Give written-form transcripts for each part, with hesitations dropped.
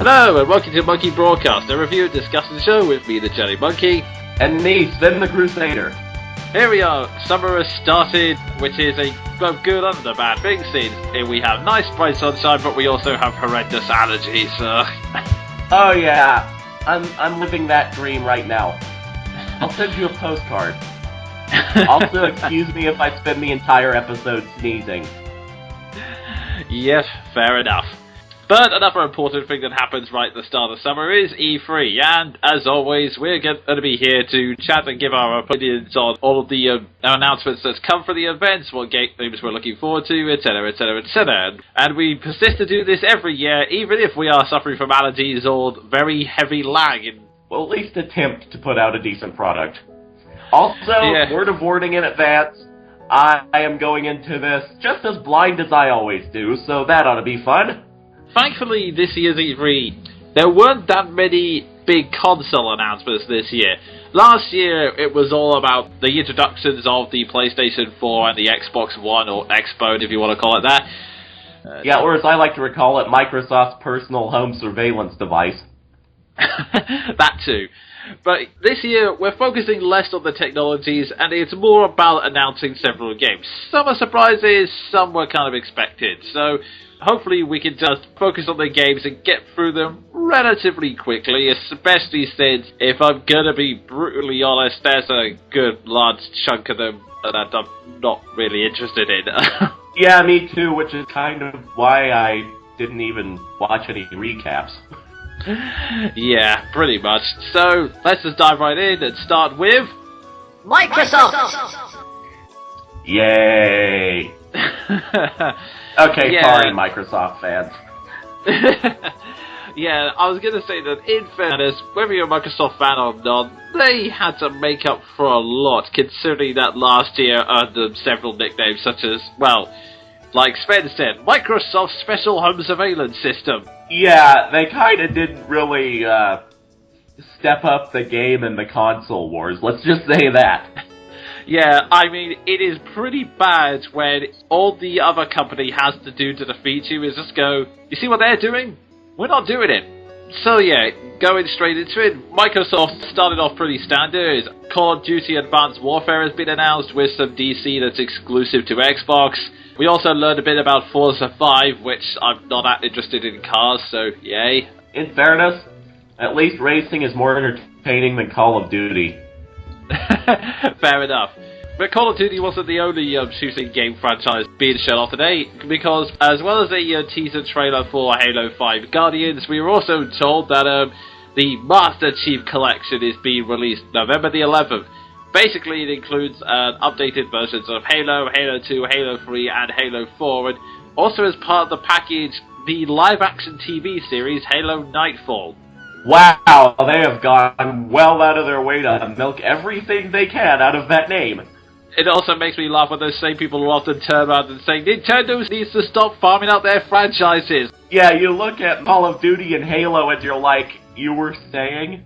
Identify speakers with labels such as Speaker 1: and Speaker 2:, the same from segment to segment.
Speaker 1: Hello and welcome to Monkey Broadcast, a review and discussion show with me, the Jelly Monkey.
Speaker 2: And me, Sven the Crusader.
Speaker 1: Here we are, summer has started, which is a both good and a bad thing, since here we have nice bright sunshine, but we also have horrendous allergies.
Speaker 2: Oh yeah, I'm living that dream right now. I'll send you a postcard. Also, excuse me if I spend the entire episode sneezing.
Speaker 1: Yes, fair enough. But another important thing that happens right at the start of summer is E3, and as always, we're going to be here to chat and give our opinions on all of the announcements that's come for the events, what games we're looking forward to, etc, etc, etc. And we persist to do this every year, even if we are suffering from allergies or very heavy lag.
Speaker 2: Well, at least attempt to put out a decent product. Also, word of warning in advance, I am going into this just as blind as I always do, so that ought to be fun.
Speaker 1: Thankfully, this year's E3, there weren't that many big console announcements this year. Last year, it was all about the introductions of the PlayStation 4 and the Xbox One, or Xbone if you want to call it that.
Speaker 2: Or as I like to recall it, Microsoft's personal home surveillance device.
Speaker 1: That too. But this year, we're focusing less on the technologies, and it's more about announcing several games. Some are surprises, some were kind of expected. So, hopefully we can just focus on the games and get through them relatively quickly, especially since, if I'm gonna be brutally honest, there's a good large chunk of them that I'm not really interested in.
Speaker 2: Yeah, me too, which is kind of why I didn't even watch any recaps.
Speaker 1: Yeah, pretty much. So, let's just dive right in and start with...
Speaker 3: Microsoft!
Speaker 2: Yay! Okay, sorry, Microsoft fans.
Speaker 1: Yeah, I was going to say that, in fairness, whether you're a Microsoft fan or not, they had to make up for a lot, considering that last year earned them several nicknames such as, well, like Sven said, Microsoft's Special Home Surveillance System.
Speaker 2: Yeah, they kind of didn't really step up the game in the console wars, let's just say that.
Speaker 1: Yeah, I mean, it is pretty bad when all the other company has to do to defeat you is just go, you see what they're doing? We're not doing it. So yeah, going straight into it, Microsoft started off pretty standard. Call of Duty Advanced Warfare has been announced with some DC that's exclusive to Xbox. We also learned a bit about Forza 5, which I'm not that interested in cars, so yay.
Speaker 2: In fairness, at least racing is more entertaining than Call of Duty.
Speaker 1: Fair enough. But Call of Duty wasn't the only shooting game franchise being shown off today, because as well as a teaser trailer for Halo 5 Guardians, we were also told that the Master Chief Collection is being released November the 11th. Basically, it includes updated versions of Halo, Halo 2, Halo 3, and Halo 4, and also as part of the package, the live-action TV series Halo Nightfall.
Speaker 2: Wow, they have gone well out of their way to milk everything they can out of that name.
Speaker 1: It also makes me laugh when those same people will often turn around and say, Nintendo needs to stop farming out their franchises.
Speaker 2: Yeah, you look at Call of Duty and Halo and you're like, you were saying?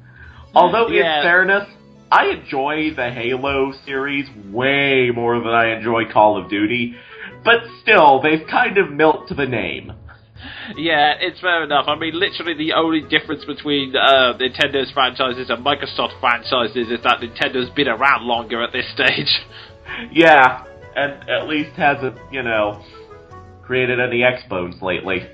Speaker 2: Although, in fairness, I enjoy the Halo series way more than I enjoy Call of Duty, but still, they've kind of milked the name.
Speaker 1: Yeah, it's fair enough. I mean, literally the only difference between Nintendo's franchises and Microsoft franchises is that Nintendo's been around longer at this stage.
Speaker 2: Yeah, and at least hasn't, created any Xbones lately.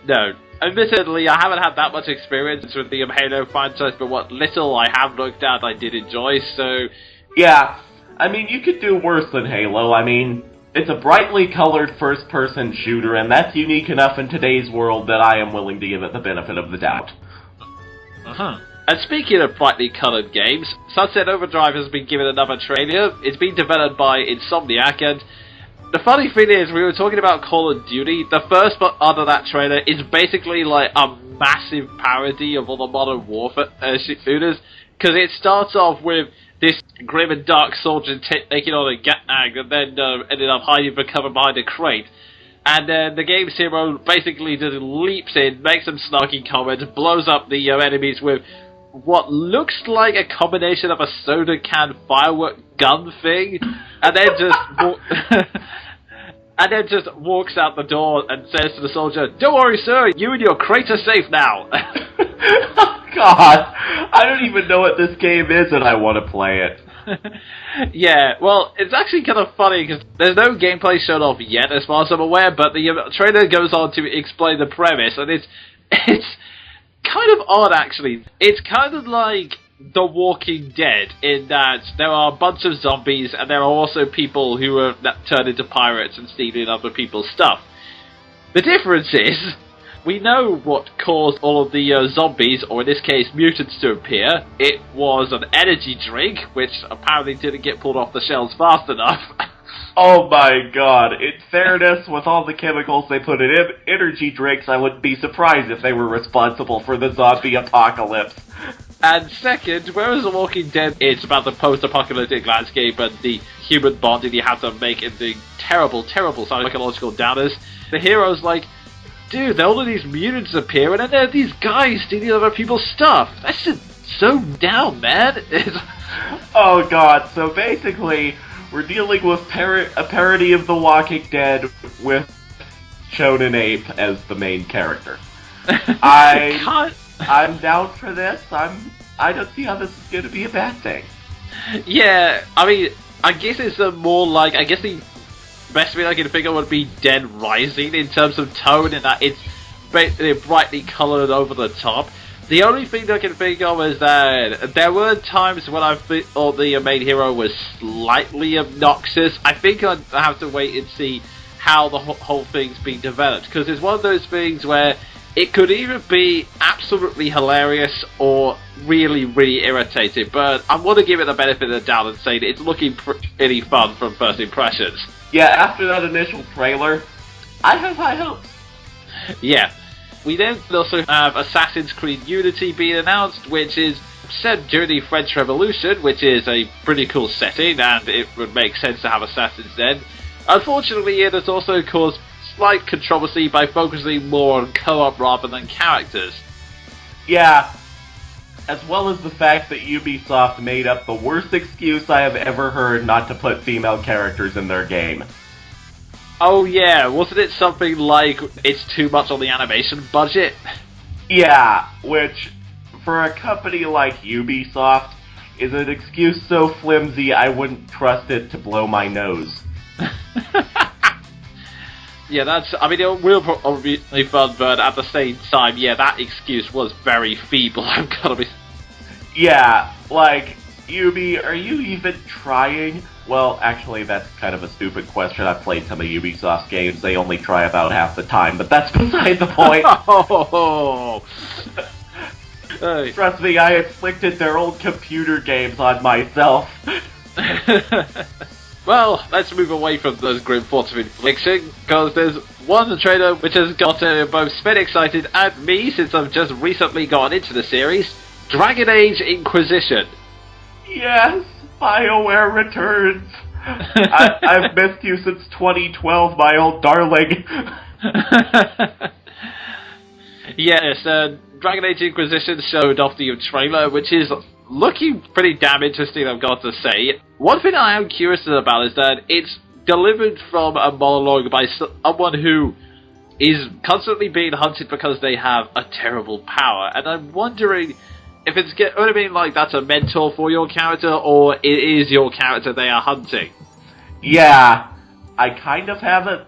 Speaker 1: No. Admittedly, I haven't had that much experience with the Halo franchise, but what little I have looked at, I did enjoy, so...
Speaker 2: Yeah, I mean, you could do worse than Halo. I mean, it's a brightly colored first-person shooter, and that's unique enough in today's world that I am willing to give it the benefit of the doubt.
Speaker 1: Uh-huh. And speaking of brightly coloured games, Sunset Overdrive has been given another trailer. It's been developed by Insomniac, and the funny thing is, we were talking about Call of Duty. The first part of that trailer is basically like a massive parody of all the Modern Warfare shooters, because it starts off with this grim and dark soldier taking on a gang, and then ended up hiding for cover behind a crate. And then the game's hero basically just leaps in, makes some snarky comments, blows up the enemies with what looks like a combination of a soda can firework gun thing, and then just and then just walks out the door and says to the soldier, "Don't worry, sir, you and your crate are safe now."
Speaker 2: God, I don't even know what this game is and I want to play it.
Speaker 1: Yeah, well, it's actually kind of funny because there's no gameplay shown off yet, as far as I'm aware, but the trailer goes on to explain the premise, and it's kind of odd, actually. It's kind of like The Walking Dead, in that there are a bunch of zombies, and there are also people who are turned into pirates and stealing other people's stuff. The difference is, we know what caused all of the zombies, or in this case, mutants, to appear. It was an energy drink, which apparently didn't get pulled off the shelves fast enough.
Speaker 2: Oh my god, in fairness, with all the chemicals they put in energy drinks, I wouldn't be surprised if they were responsible for the zombie apocalypse.
Speaker 1: And second, whereas The Walking Dead is about the post-apocalyptic landscape and the human bonding you have to make in the terrible, terrible psychological downers, the hero's like, dude, all of these mutants appear, and then there are these guys stealing other people's stuff. That's just so down, man.
Speaker 2: Oh god, so basically, we're dealing with a parody of The Walking Dead with Jonin Ape as the main character. I'm down for this. I don't see how this is going to be a bad thing.
Speaker 1: Yeah, I mean, I guess it's more like, I guess the best way I can think of would be Dead Rising in terms of tone, and that it's brightly coloured over the top. The only thing I can think of is that there were times when I thought the main hero was slightly obnoxious. I think I'd have to wait and see how the whole thing's been developed, because it's one of those things where it could either be absolutely hilarious or really, really irritating, but I want to give it the benefit of the doubt and say that it's looking pretty fun from first impressions.
Speaker 2: Yeah, after that initial trailer, I have high hopes.
Speaker 1: Yeah. We then also have Assassin's Creed Unity being announced, which is set during the French Revolution, which is a pretty cool setting, and it would make sense to have assassins then. Unfortunately, it has also caused slight controversy by focusing more on co-op rather than characters.
Speaker 2: Yeah, as well as the fact that Ubisoft made up the worst excuse I have ever heard not to put female characters in their game.
Speaker 1: Oh yeah, wasn't it something like it's too much on the animation budget?
Speaker 2: Yeah, which, for a company like Ubisoft, is an excuse so flimsy I wouldn't trust it to blow my nose.
Speaker 1: Yeah, it will probably be fun, but at the same time, yeah, that excuse was very feeble, I'm gonna be...
Speaker 2: Yeah, like, Ubi, are you even trying? Well, actually, that's kind of a stupid question. I've played some of Ubisoft's games. They only try about half the time, but that's beside the point.
Speaker 1: Hey.
Speaker 2: Trust me, I inflicted their old computer games on myself.
Speaker 1: Well, let's move away from those grim thoughts of infliction, because there's one trailer which has gotten both Sven excited and me since I've just recently gotten into the series, Dragon Age Inquisition. Yes,
Speaker 2: BioWare returns. I've missed you since 2012, my old darling.
Speaker 1: Yes, Dragon Age Inquisition showed off the trailer, which is looking pretty damn interesting, I've got to say. One thing I am curious about is that it's delivered from a monologue by someone who is constantly being hunted because they have a terrible power, and I'm wondering if it's going to be like that's a mentor for your character, or it is your character they are hunting.
Speaker 2: Yeah, I kind of haven't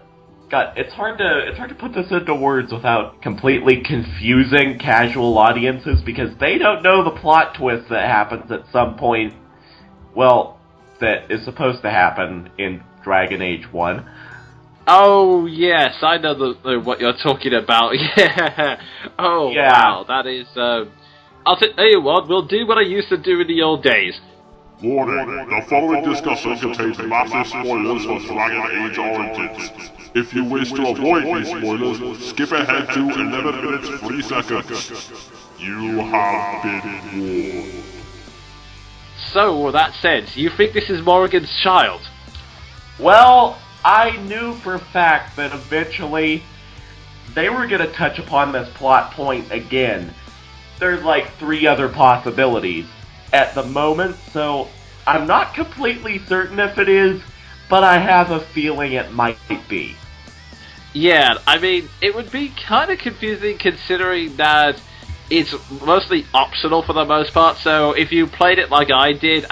Speaker 2: got. It's hard to put this into words without completely confusing casual audiences, because they don't know the plot twist that happens at some point. Well, that is supposed to happen in Dragon Age 1.
Speaker 1: Oh yes, I know what you're talking about. Yeah. Oh yeah. Wow, that is. I'll tell you what, we'll do what I used to do in the old days.
Speaker 4: Warning, the following discussion contains massive spoilers for Dragon Age Origins. If you wish to avoid these spoilers, skip ahead to 11 minutes 3 seconds. You have been warned.
Speaker 1: So, with that said, you think this is Morrigan's child?
Speaker 2: Well, I knew for a fact that eventually they were going to touch upon this plot point again. There's like 3 other possibilities at the moment, so I'm not completely certain if it is, but I have a feeling it might be.
Speaker 1: Yeah, I mean, it would be kind of confusing considering that it's mostly optional for the most part, so if you played it like I did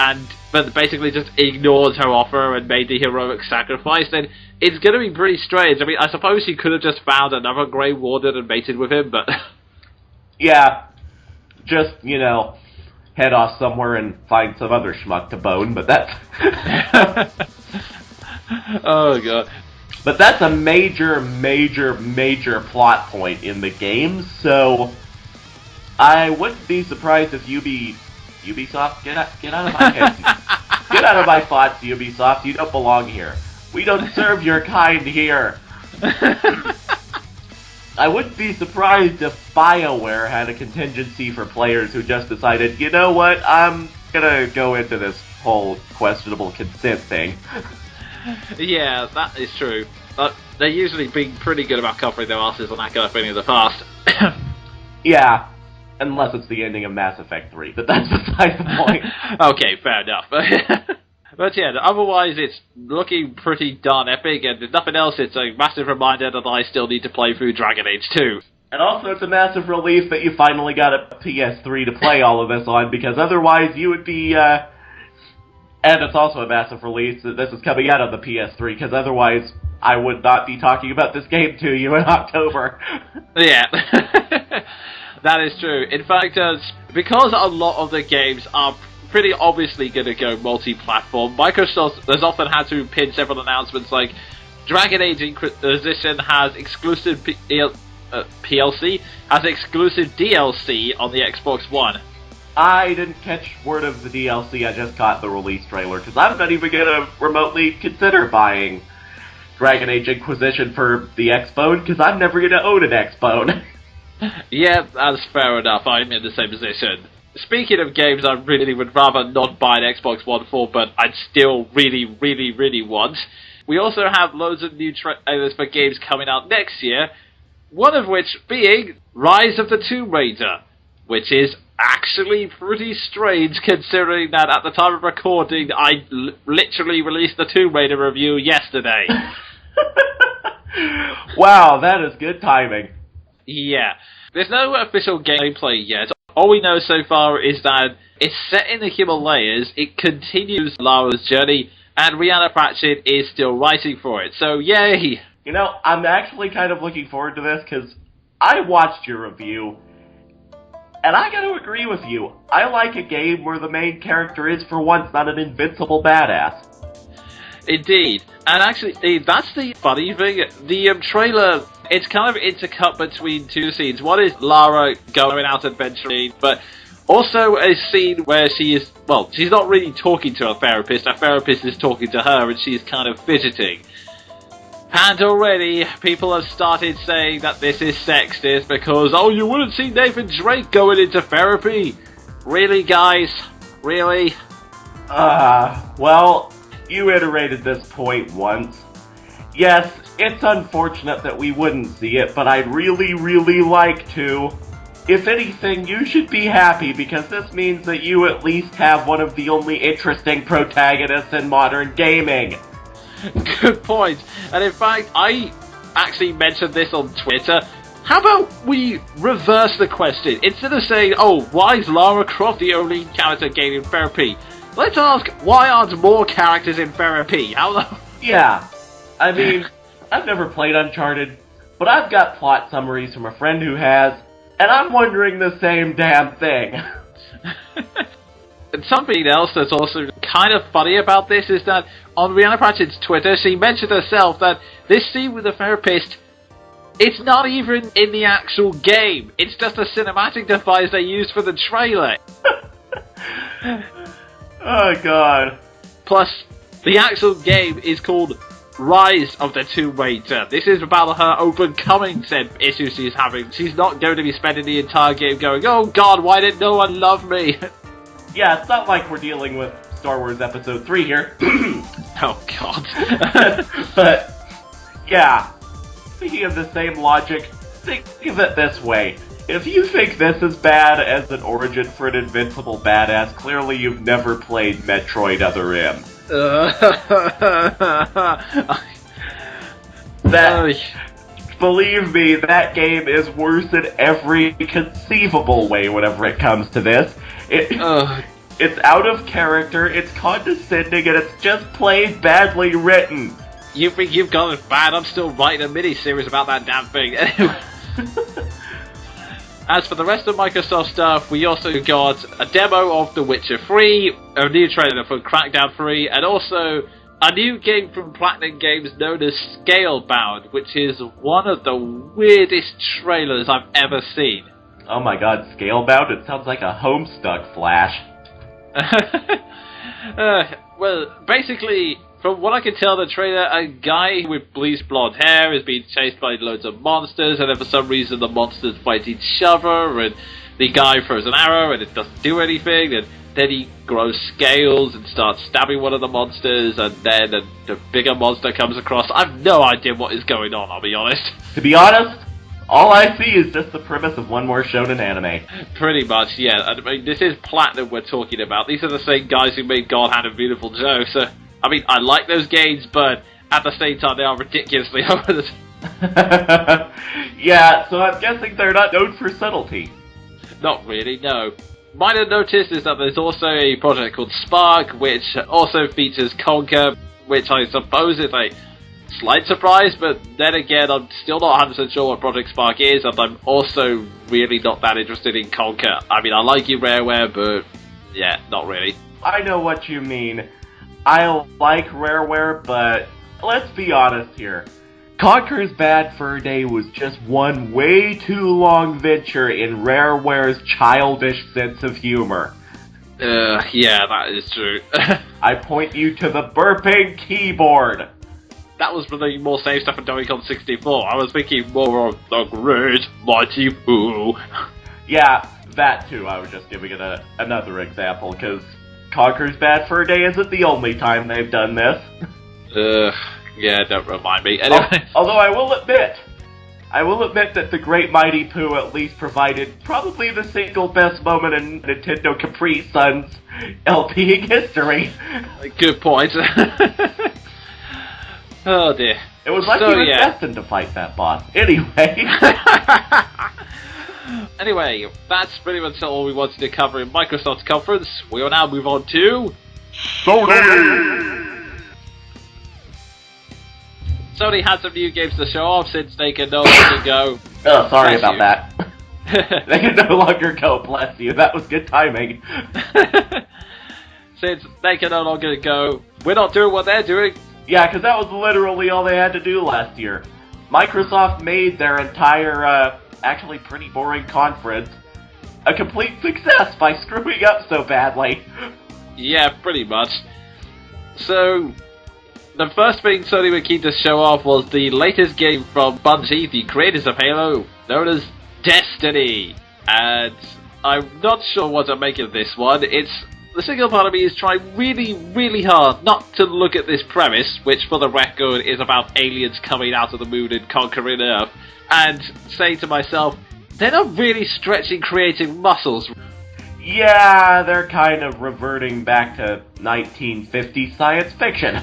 Speaker 1: but basically just ignored her offer and made the heroic sacrifice, then it's going to be pretty strange. I mean, I suppose he could have just found another Grey Warden and mated with him, but...
Speaker 2: Yeah, just, head off somewhere and find some other schmuck to bone, but that's...
Speaker 1: Oh, God.
Speaker 2: But that's a major, major, major plot point in the game, so I wouldn't be surprised if Ubisoft, get out of my head. Get out of my thoughts, Ubisoft. You don't belong here. We don't serve your kind here. I wouldn't be surprised if BioWare had a contingency for players who just decided, you know what, I'm gonna go into this whole questionable consent thing.
Speaker 1: Yeah, that is true. They've usually been pretty good about covering their asses on that kind of thing in the past.
Speaker 2: Yeah, unless it's the ending of Mass Effect 3, but that's beside the point.
Speaker 1: Okay, fair enough. But yeah, otherwise it's looking pretty darn epic, and if nothing else, it's a massive reminder that I still need to play through Dragon Age 2.
Speaker 2: And also it's a massive relief that you finally got a PS3 to play all of this on, because otherwise you would be, and it's also a massive relief that this is coming out of the PS3, because otherwise I would not be talking about this game to you in October.
Speaker 1: Yeah. That is true. In fact, because a lot of the games are pretty obviously going to go multi-platform, Microsoft has often had to pin several announcements like Dragon Age Inquisition has exclusive PLC, has exclusive DLC on the Xbox One.
Speaker 2: I didn't catch word of the DLC, I just caught the release trailer, because I'm not even going to remotely consider buying Dragon Age Inquisition for the Xbone, because I'm never going to own an Xbone.
Speaker 1: Yeah, that's fair enough. I'm in the same position. Speaking of games I really would rather not buy an Xbox One for, but I'd still really, really, really want, we also have loads of new trailers for games coming out next year, one of which being Rise of the Tomb Raider, which is actually pretty strange considering that at the time of recording I literally released the Tomb Raider review yesterday.
Speaker 2: Wow, that is good timing.
Speaker 1: Yeah. There's no official gameplay yet. All we know so far is that it's set in the Himalayas, it continues Lara's journey, and Rhianna Pratchett is still writing for it, so yay!
Speaker 2: I'm actually kind of looking forward to this, because I watched your review, and I gotta agree with you. I like a game where the main character is, for once, not an invincible badass.
Speaker 1: Indeed. And actually, that's the funny thing. The trailer, it's kind of intercut between two scenes. One is Lara going out adventuring, but also a scene where she's not really talking to a therapist is talking to her, and she's kind of fidgeting. And already, people have started saying that this is sexist because, you wouldn't see Nathan Drake going into therapy. Really, guys? Really?
Speaker 2: Well, you iterated this point once. Yes, it's unfortunate that we wouldn't see it, but I'd really, really like to. If anything, you should be happy, because this means that you at least have one of the only interesting protagonists in modern gaming.
Speaker 1: Good point. And in fact, I actually mentioned this on Twitter. How about we reverse the question? Instead of saying, why is Lara Croft the only character getting therapy? Let's ask, why aren't more characters in therapy?
Speaker 2: Yeah. I mean, I've never played Uncharted, but I've got plot summaries from a friend who has, and I'm wondering the same damn thing.
Speaker 1: And something else that's also kind of funny about this is that on Rhianna Pratchett's Twitter, she mentioned herself that this scene with the therapist, it's not even in the actual game. It's just a cinematic device they used for the trailer.
Speaker 2: Oh, God.
Speaker 1: Plus, the actual game is called Rise of the Tomb Raider. This is about her overcoming said issues she's having. She's not going to be spending the entire game going, oh God, why didn't no one love me?
Speaker 2: Yeah, it's not like we're dealing with Star Wars Episode 3 here.
Speaker 1: Oh God.
Speaker 2: But, yeah. Speaking of the same logic, think of it this way. If you think this is bad as an origin for an invincible badass, clearly you've never played Metroid Other M. Believe me, that game is worse in every conceivable way whenever it comes to this. It's out of character, it's condescending, and it's just plain badly written.
Speaker 1: You think you've got it bad? I'm still writing a mini-series about that damn thing. As for the rest of Microsoft stuff, we also got a demo of The Witcher 3, a new trailer for Crackdown 3, and also a new game from Platinum Games known as Scalebound, which is one of the weirdest trailers I've ever seen.
Speaker 2: Oh my god, Scalebound? It sounds like a Homestuck Flash.
Speaker 1: Well, basically, from what I can tell in the trailer, a guy with bleached blonde hair is being chased by loads of monsters, and then for some reason the monsters fight each other, and the guy throws an arrow and it doesn't do anything, and then he grows scales and starts stabbing one of the monsters, and then the bigger monster comes across. I've no idea what is going on, I'll be honest.
Speaker 2: To be honest, all I see is just the premise of one more shonen anime.
Speaker 1: Pretty much, yeah. I mean, this is Platinum we're talking about. These are the same guys who made God Hand and Beautiful Joe, so I mean, I like those games, but at the same time, they are ridiculously over the
Speaker 2: Yeah, so I'm guessing they're not known for subtlety.
Speaker 1: Not really, no. Minor notice is that there's also a project called Spark, which also features Conker, which I suppose is a slight surprise, but then again, I'm still not 100% sure what Project Spark is, and I'm also really not that interested in Conker. I mean, I like you, Rareware, but yeah, not really.
Speaker 2: I know what you mean. I like Rareware, but let's be honest here. Conker's Bad Fur Day was just one way too long venture in Rareware's childish sense of humor.
Speaker 1: Yeah, that is true.
Speaker 2: I point you to the burping keyboard.
Speaker 1: That was really more same stuff in Donkey Kong 64. I was thinking more of the great mighty Boo. Yeah,
Speaker 2: that too. I was just giving it another example, because Conker's Bad Fur Day isn't the only time they've done this.
Speaker 1: Yeah, don't remind me. Anyway.
Speaker 2: Although I will admit that the Great Mighty Pooh at least provided probably the single best moment in Nintendo Capri Sun's LPing history.
Speaker 1: Good point. Oh dear.
Speaker 2: It was like he was destined to fight that boss. Anyway.
Speaker 1: Anyway, that's pretty much all we wanted to cover in Microsoft's conference. We will now move on to
Speaker 4: Sony!
Speaker 1: Sony has some new games to show off since they can no longer go.
Speaker 2: Oh, sorry about that. They can no longer go, bless you. That was good timing.
Speaker 1: Since they can no longer go, we're not doing what they're doing.
Speaker 2: Yeah, because that was literally all they had to do last year. Microsoft made their entire, actually pretty boring conference a complete success by screwing up so badly.
Speaker 1: Yeah, pretty much. So, the first thing Sony were keen to show off was the latest game from Bungie, the creators of Halo, known as Destiny. And I'm not sure what to make of this one. The single part of me is trying really, really hard not to look at this premise, which for the record is about aliens coming out of the moon and conquering Earth, and saying to myself, they're not really stretching creative muscles.
Speaker 2: Yeah, they're kind of reverting back to 1950s science fiction.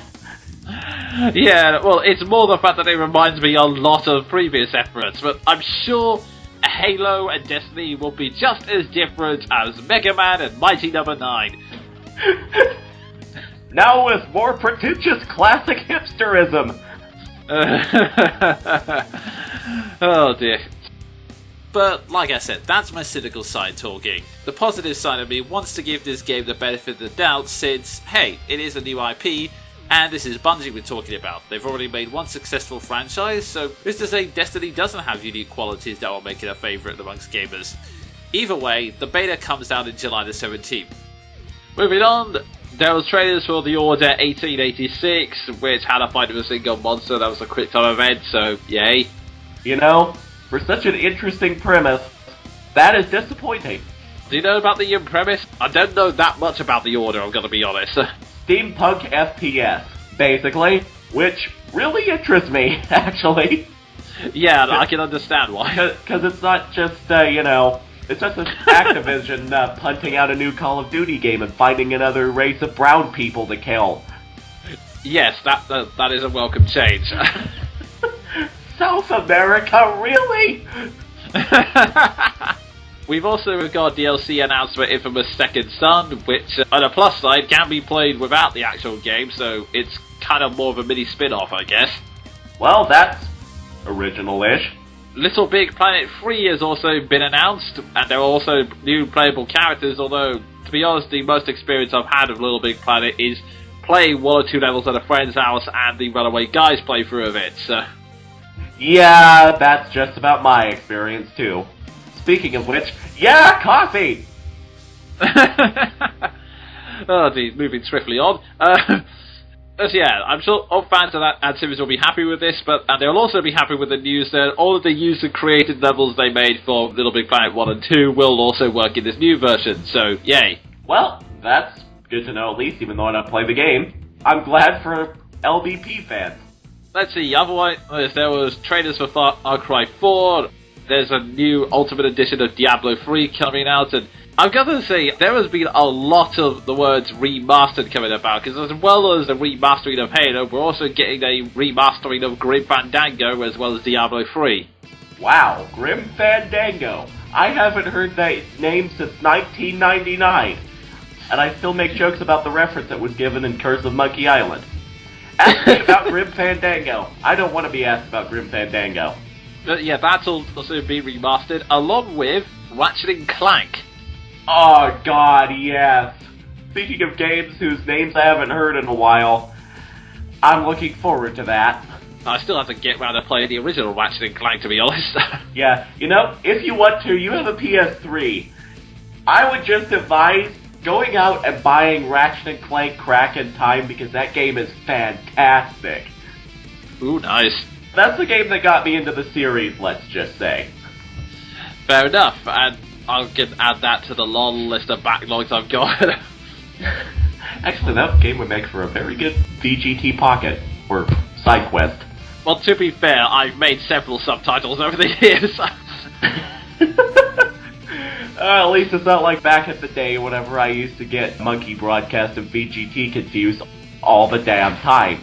Speaker 1: Yeah, well, it's more the fact that it reminds me a lot of previous efforts, but I'm sure Halo and Destiny will be just as different as Mega Man and Mighty Number 9.
Speaker 2: Now with more pretentious classic hipsterism.
Speaker 1: Oh dear.
Speaker 5: But, like I said, that's my cynical side talking. The positive side of me wants to give this game the benefit of the doubt since, hey, it is a new IP, and this is Bungie we're talking about. They've already made one successful franchise, so who's to say Destiny doesn't have unique qualities that will make it a favourite amongst gamers? Either way, the beta comes out in July the 17th.
Speaker 1: Moving on, there was trailers for The Order 1886, which had a fight with a single monster. That was a quick time event, so yay.
Speaker 2: You know, for such an interesting premise, that is disappointing.
Speaker 1: Do you know about the premise? I don't know that much about The Order, I'm gonna be honest.
Speaker 2: Steampunk FPS, basically, which really interests me, actually.
Speaker 1: Yeah, I can understand why.
Speaker 2: Because it's not just, it's just Activision punting out a new Call of Duty game and finding another race of brown people to kill.
Speaker 1: Yes, that is a welcome change.
Speaker 2: South America, really?
Speaker 1: We've also got DLC announced for Infamous Second Son, which, on a plus side, can be played without the actual game, so it's kind of more of a mini spin-off, I guess.
Speaker 2: Well, that's original-ish.
Speaker 1: Little Big Planet 3 has also been announced, and there are also new playable characters, although, to be honest, the most experience I've had of Little Big Planet is playing 1 or 2 levels at a friend's house and the Runaway Guys playthrough of it, so...
Speaker 2: Yeah, that's just about my experience, too. Speaking of which, yeah, coffee!
Speaker 1: Oh, geez, moving swiftly on. But yeah, I'm sure all fans of that series will be happy with this, and they'll also be happy with the news that all of the user-created levels they made for Little Big Planet 1 and 2 will also work in this new version, so yay.
Speaker 2: Well, that's good to know at least, even though I don't play the game. I'm glad for LBP fans.
Speaker 1: Let's see, otherwise there was trailers for Far Cry 4, there's a new Ultimate Edition of Diablo 3 coming out, and I'm gonna say, there has been a lot of the words remastered coming about, because as well as the remastering of Halo, we're also getting a remastering of Grim Fandango as well as Diablo 3.
Speaker 2: Wow, Grim Fandango. I haven't heard that name since 1999, and I still make jokes about the reference that was given in Curse of Monkey Island. Ask me about Grim Fandango. I don't want to be asked about Grim Fandango.
Speaker 1: But yeah, that'll also be remastered, along with Ratchet & Clank.
Speaker 2: Oh god, yes. Speaking of games whose names I haven't heard in a while, I'm looking forward to that.
Speaker 1: I still have to get round to playing the original Ratchet & Clank, to be honest.
Speaker 2: Yeah, you know, if you want to, you have a PS3. I would just advise going out and buying Ratchet & Clank Crack in Time, because that game is fantastic.
Speaker 1: Ooh, nice.
Speaker 2: That's the game that got me into the series, let's just say.
Speaker 1: Fair enough, and I'll add that to the long list of backlogs I've got.
Speaker 2: Actually, that game would make for a very good VGT Pocket, or side quest.
Speaker 1: Well, to be fair, I've made several subtitles over the years.
Speaker 2: At least it's not like back in the day whenever I used to get Monkey Broadcast and VGT confused all the damn time.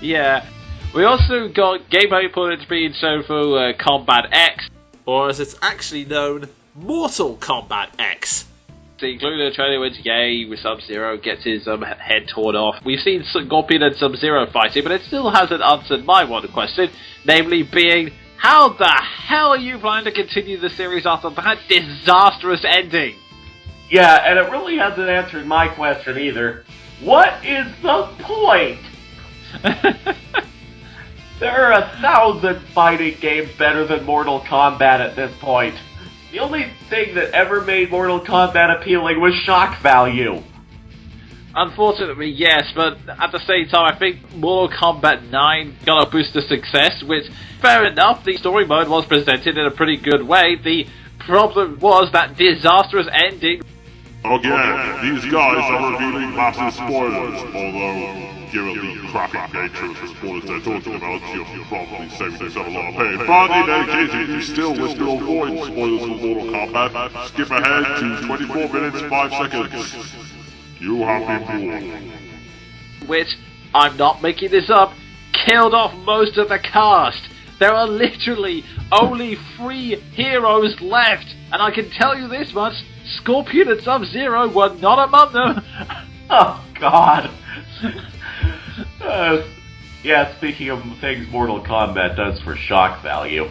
Speaker 1: Yeah. We also got gameplay footage being shown for Combat X,
Speaker 5: or as it's actually known, Mortal Kombat X.
Speaker 1: Including a trailer which, yay, with Sub-Zero gets his head torn off. We've seen Scorpion and Sub-Zero fighting, but it still hasn't answered my one question, namely being, how the hell are you planning to continue the series after that disastrous ending?
Speaker 2: Yeah, and it really hasn't answered my question either. What is the point? There are 1,000 fighting games better than Mortal Kombat at this point. The only thing that ever made Mortal Kombat appealing was shock value.
Speaker 1: Unfortunately, yes, but at the same time, I think Mortal Kombat 9 got a boost of success, which, fair enough, the story mode was presented in a pretty good way. The problem was that disastrous ending.
Speaker 4: Again, these guys are revealing massive spoilers, although, given the graphic nature of the spoilers they're talking about, you're probably saving yourself a lot of pain. But in any case, if you still wish to avoid spoilers for Mortal Kombat, skip ahead to 24 minutes 5 seconds. You have been warned.
Speaker 1: Which, I'm not making this up, killed off most of the cast. There are literally only 3 heroes left, and I can tell you this much, Scorpion and Sub-Zero were not among them.
Speaker 2: Oh, God. Yeah, speaking of things Mortal Kombat does for shock value.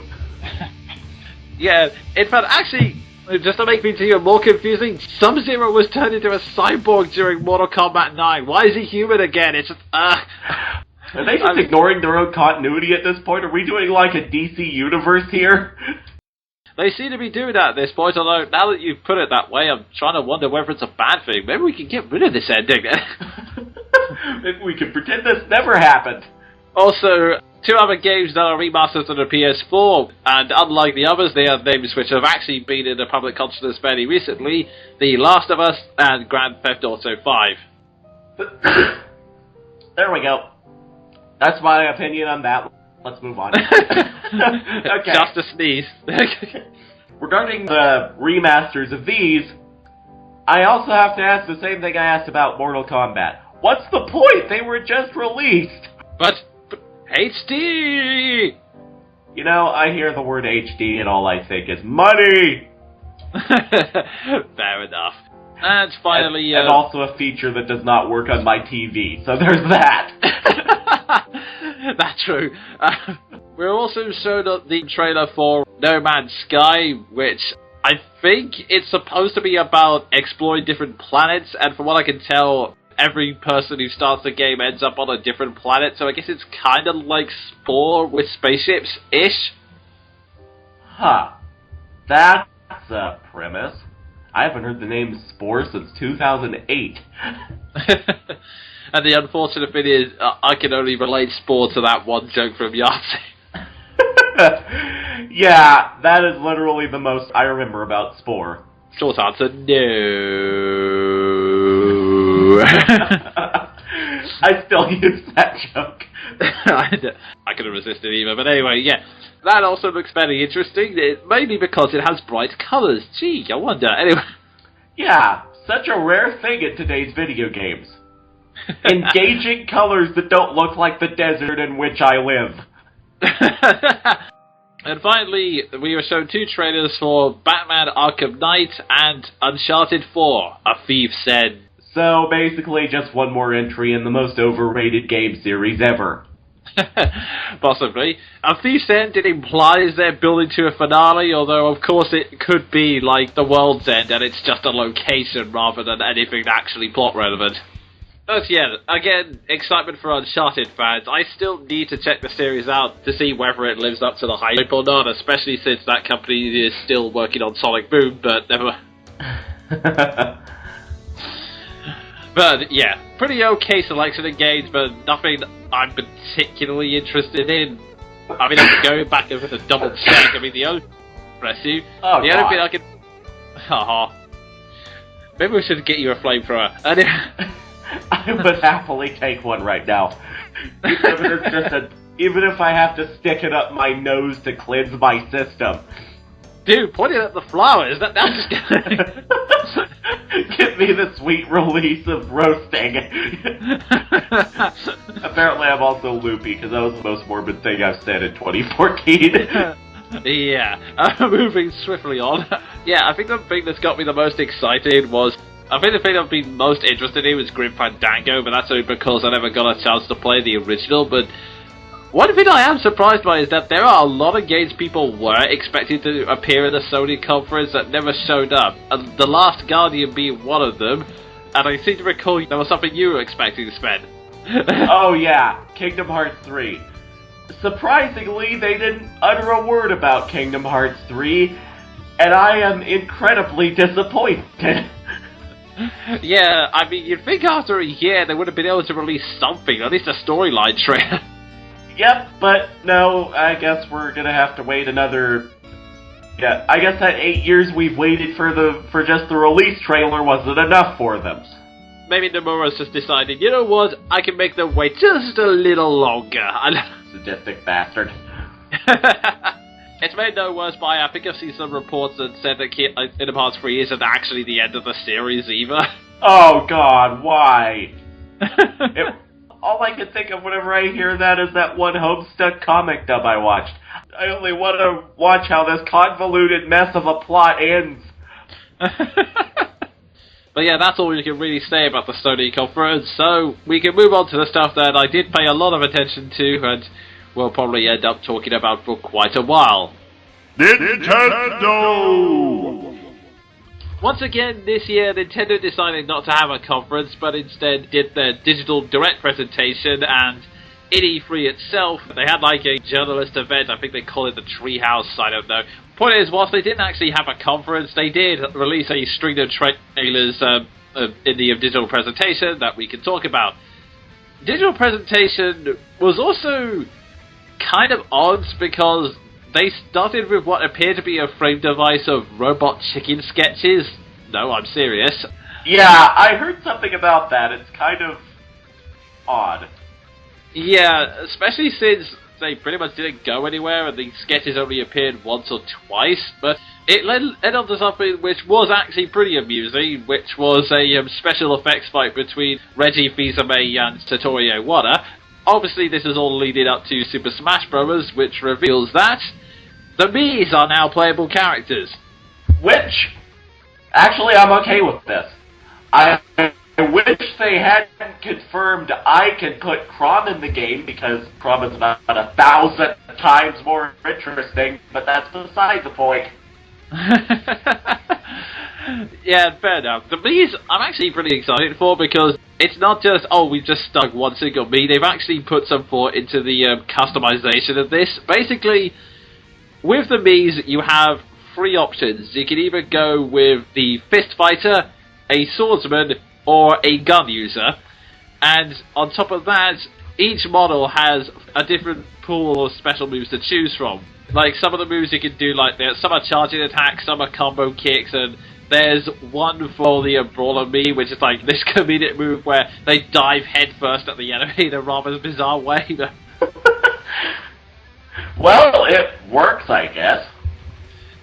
Speaker 1: Yeah, in fact, actually, just to make things even more confusing, Sub-Zero was turned into a cyborg during Mortal Kombat 9. Why is he human again? It's just,
Speaker 2: Are they just ignoring their own continuity at this point? Are we doing like a DC universe here?
Speaker 1: They seem to be doing that at this point, although now that you've put it that way, I'm trying to wonder whether it's a bad thing. Maybe we can get rid of this ending.
Speaker 2: Maybe we can pretend this never happened.
Speaker 1: Also, 2 other games that are remasters on the PS4, and unlike the others, they have names which have actually been in the public consciousness fairly recently, The Last of Us and Grand Theft Auto 5.
Speaker 2: There we go. That's my opinion on that. Let's move on. Okay.
Speaker 1: Just a sneeze.
Speaker 2: Regarding the remasters of these, I also have to ask the same thing I asked about Mortal Kombat. What's the point? They were just released.
Speaker 1: But HD!
Speaker 2: You know, I hear the word HD and all I think is money!
Speaker 1: Fair enough. And finally...
Speaker 2: And also a feature that does not work on my TV, so there's that.
Speaker 1: That's true. We're also shown the trailer for No Man's Sky, which I think it's supposed to be about exploring different planets, and from what I can tell, every person who starts the game ends up on a different planet, so I guess it's kind of like Spore with spaceships-ish.
Speaker 2: Huh. That's a premise. I haven't heard the name Spore since 2008.
Speaker 1: And the unfortunate thing is, I can only relate Spore to that one joke from Yahtzee.
Speaker 2: Yeah, that is literally the most I remember about Spore.
Speaker 1: Short answer, no.
Speaker 2: I still use that joke.
Speaker 1: I couldn't resist it either, but anyway, yeah. That also looks very interesting, maybe because it has bright colours. Gee, I wonder. Anyway.
Speaker 2: Yeah, such a rare thing in today's video games. Engaging colors that don't look like the desert in which I live.
Speaker 1: And finally, we were shown 2 trailers for Batman Arkham Knight and Uncharted 4, A Thief's End.
Speaker 2: So basically just one more entry in the most overrated game series ever.
Speaker 1: Possibly. A Thief's End, it implies they're building to a finale, although of course it could be like the World's End and it's just a location rather than anything actually plot relevant. But yeah, again, excitement for Uncharted fans. I still need to check the series out to see whether it lives up to the hype or not, especially since that company is still working on Sonic Boom, but never... But yeah, pretty okay selection of games, but nothing I'm particularly interested in. I mean, I'm going back over the double check. I mean, the only... Bless you.
Speaker 2: Oh,
Speaker 1: the only thing I can... Haha. Maybe we should get you a flamethrower.
Speaker 2: I would happily take one right now. Even if I have to stick it up my nose to cleanse my system.
Speaker 1: Dude, point it at the flowers. That's
Speaker 2: Give me the sweet release of roasting. Apparently I'm also loopy, because that was the most morbid thing I've said in 2014.
Speaker 1: Yeah, moving swiftly on. Yeah, I think the thing that's got me the most excited was... I think the thing I've been most interested in was Grim Fandango, but that's only because I never got a chance to play the original, but... One thing I am surprised by is that there are a lot of games people were expecting to appear in the Sony conference that never showed up, and The Last Guardian being one of them, and I seem to recall there was something you were expecting, Sven.
Speaker 2: Oh yeah, Kingdom Hearts 3. Surprisingly, they didn't utter a word about Kingdom Hearts 3, and I am incredibly disappointed.
Speaker 1: Yeah, I mean, you'd think after a year they would have been able to release something, at least a storyline trailer.
Speaker 2: Yep, but no, I guess we're gonna have to wait another... Yeah, I guess that 8 years we've waited for just the release trailer wasn't enough for them.
Speaker 1: Maybe Nomura's just decided, you know what, I can make them wait just a little longer.
Speaker 2: Sadistic bastard.
Speaker 1: It's made no worse by, I think I've seen some reports that said that Kingdom Hearts 3 isn't actually the end of the series either.
Speaker 2: Oh god, why? All I can think of whenever I hear that is that one Homestuck comic dub I watched. I only want to watch how this convoluted mess of a plot ends.
Speaker 1: But yeah, that's all we can really say about the Sony conference, so we can move on to the stuff that I did pay a lot of attention to, and we'll probably end up talking about for quite a while.
Speaker 4: Nintendo!
Speaker 1: Once again, this year, Nintendo decided not to have a conference, but instead did their digital direct presentation, and in E3 itself, they had like a journalist event, I think they call it the Treehouse, I don't know. Point is, whilst they didn't actually have a conference, they did release a string of trailers in the digital presentation that we can talk about. Digital presentation was also kind of odd because they started with what appeared to be a frame device of robot chicken sketches. No, I'm serious.
Speaker 2: Yeah, I heard something about that. It's kind of odd.
Speaker 1: Yeah, especially since they pretty much didn't go anywhere, and the sketches only appeared once or twice, but it led on to something which was actually pretty amusing, which was a special effects fight between Reggie Fils-Aimé and Satoru Iwata. Obviously, this is all leading up to Super Smash Bros., which reveals that the Miis are now playable characters.
Speaker 2: Which, actually, I'm okay with this. I wish they hadn't confirmed I can put Crom in the game, because Crom is about 1,000 times more interesting, but that's beside the point.
Speaker 1: Yeah, fair enough. The Miis, I'm actually pretty excited for, because it's not just, oh, we've just stuck one single Mii, they've actually put some thought into the customization of this. Basically, with the Miis, you have three options. You can either go with the fist fighter, a swordsman, or a gun user, and on top of that, each model has a different pool of special moves to choose from. Like, some of the moves you can do, like, some are charging attacks, some are combo kicks, and there's one for the Brawler Mii, which is like this comedic move where they dive headfirst at the enemy in a rather bizarre way.
Speaker 2: Well, it works, I guess.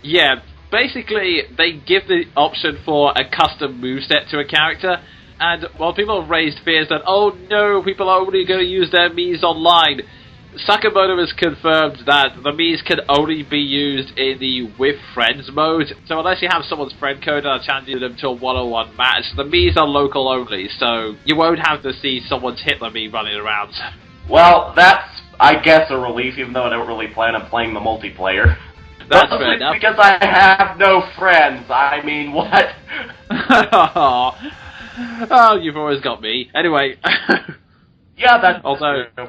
Speaker 1: Yeah, basically, they give the option for a custom moveset to a character, and while people have raised fears that, oh no, people are only going to use their Miis online, Sakamoto has confirmed that the Miis can only be used in the with friends mode, so unless you have someone's friend code and are challenging them to a one-on-one match, the Miis are local only, so you won't have to see someone's Hitler Mii running around.
Speaker 2: Well, that's, I guess, a relief, even though I don't really plan on playing the multiplayer.
Speaker 1: That's fair enough.
Speaker 2: Because I have no friends. I mean, what?
Speaker 1: Oh, you've always got me. Anyway.
Speaker 2: Yeah, that's
Speaker 1: Although
Speaker 2: true.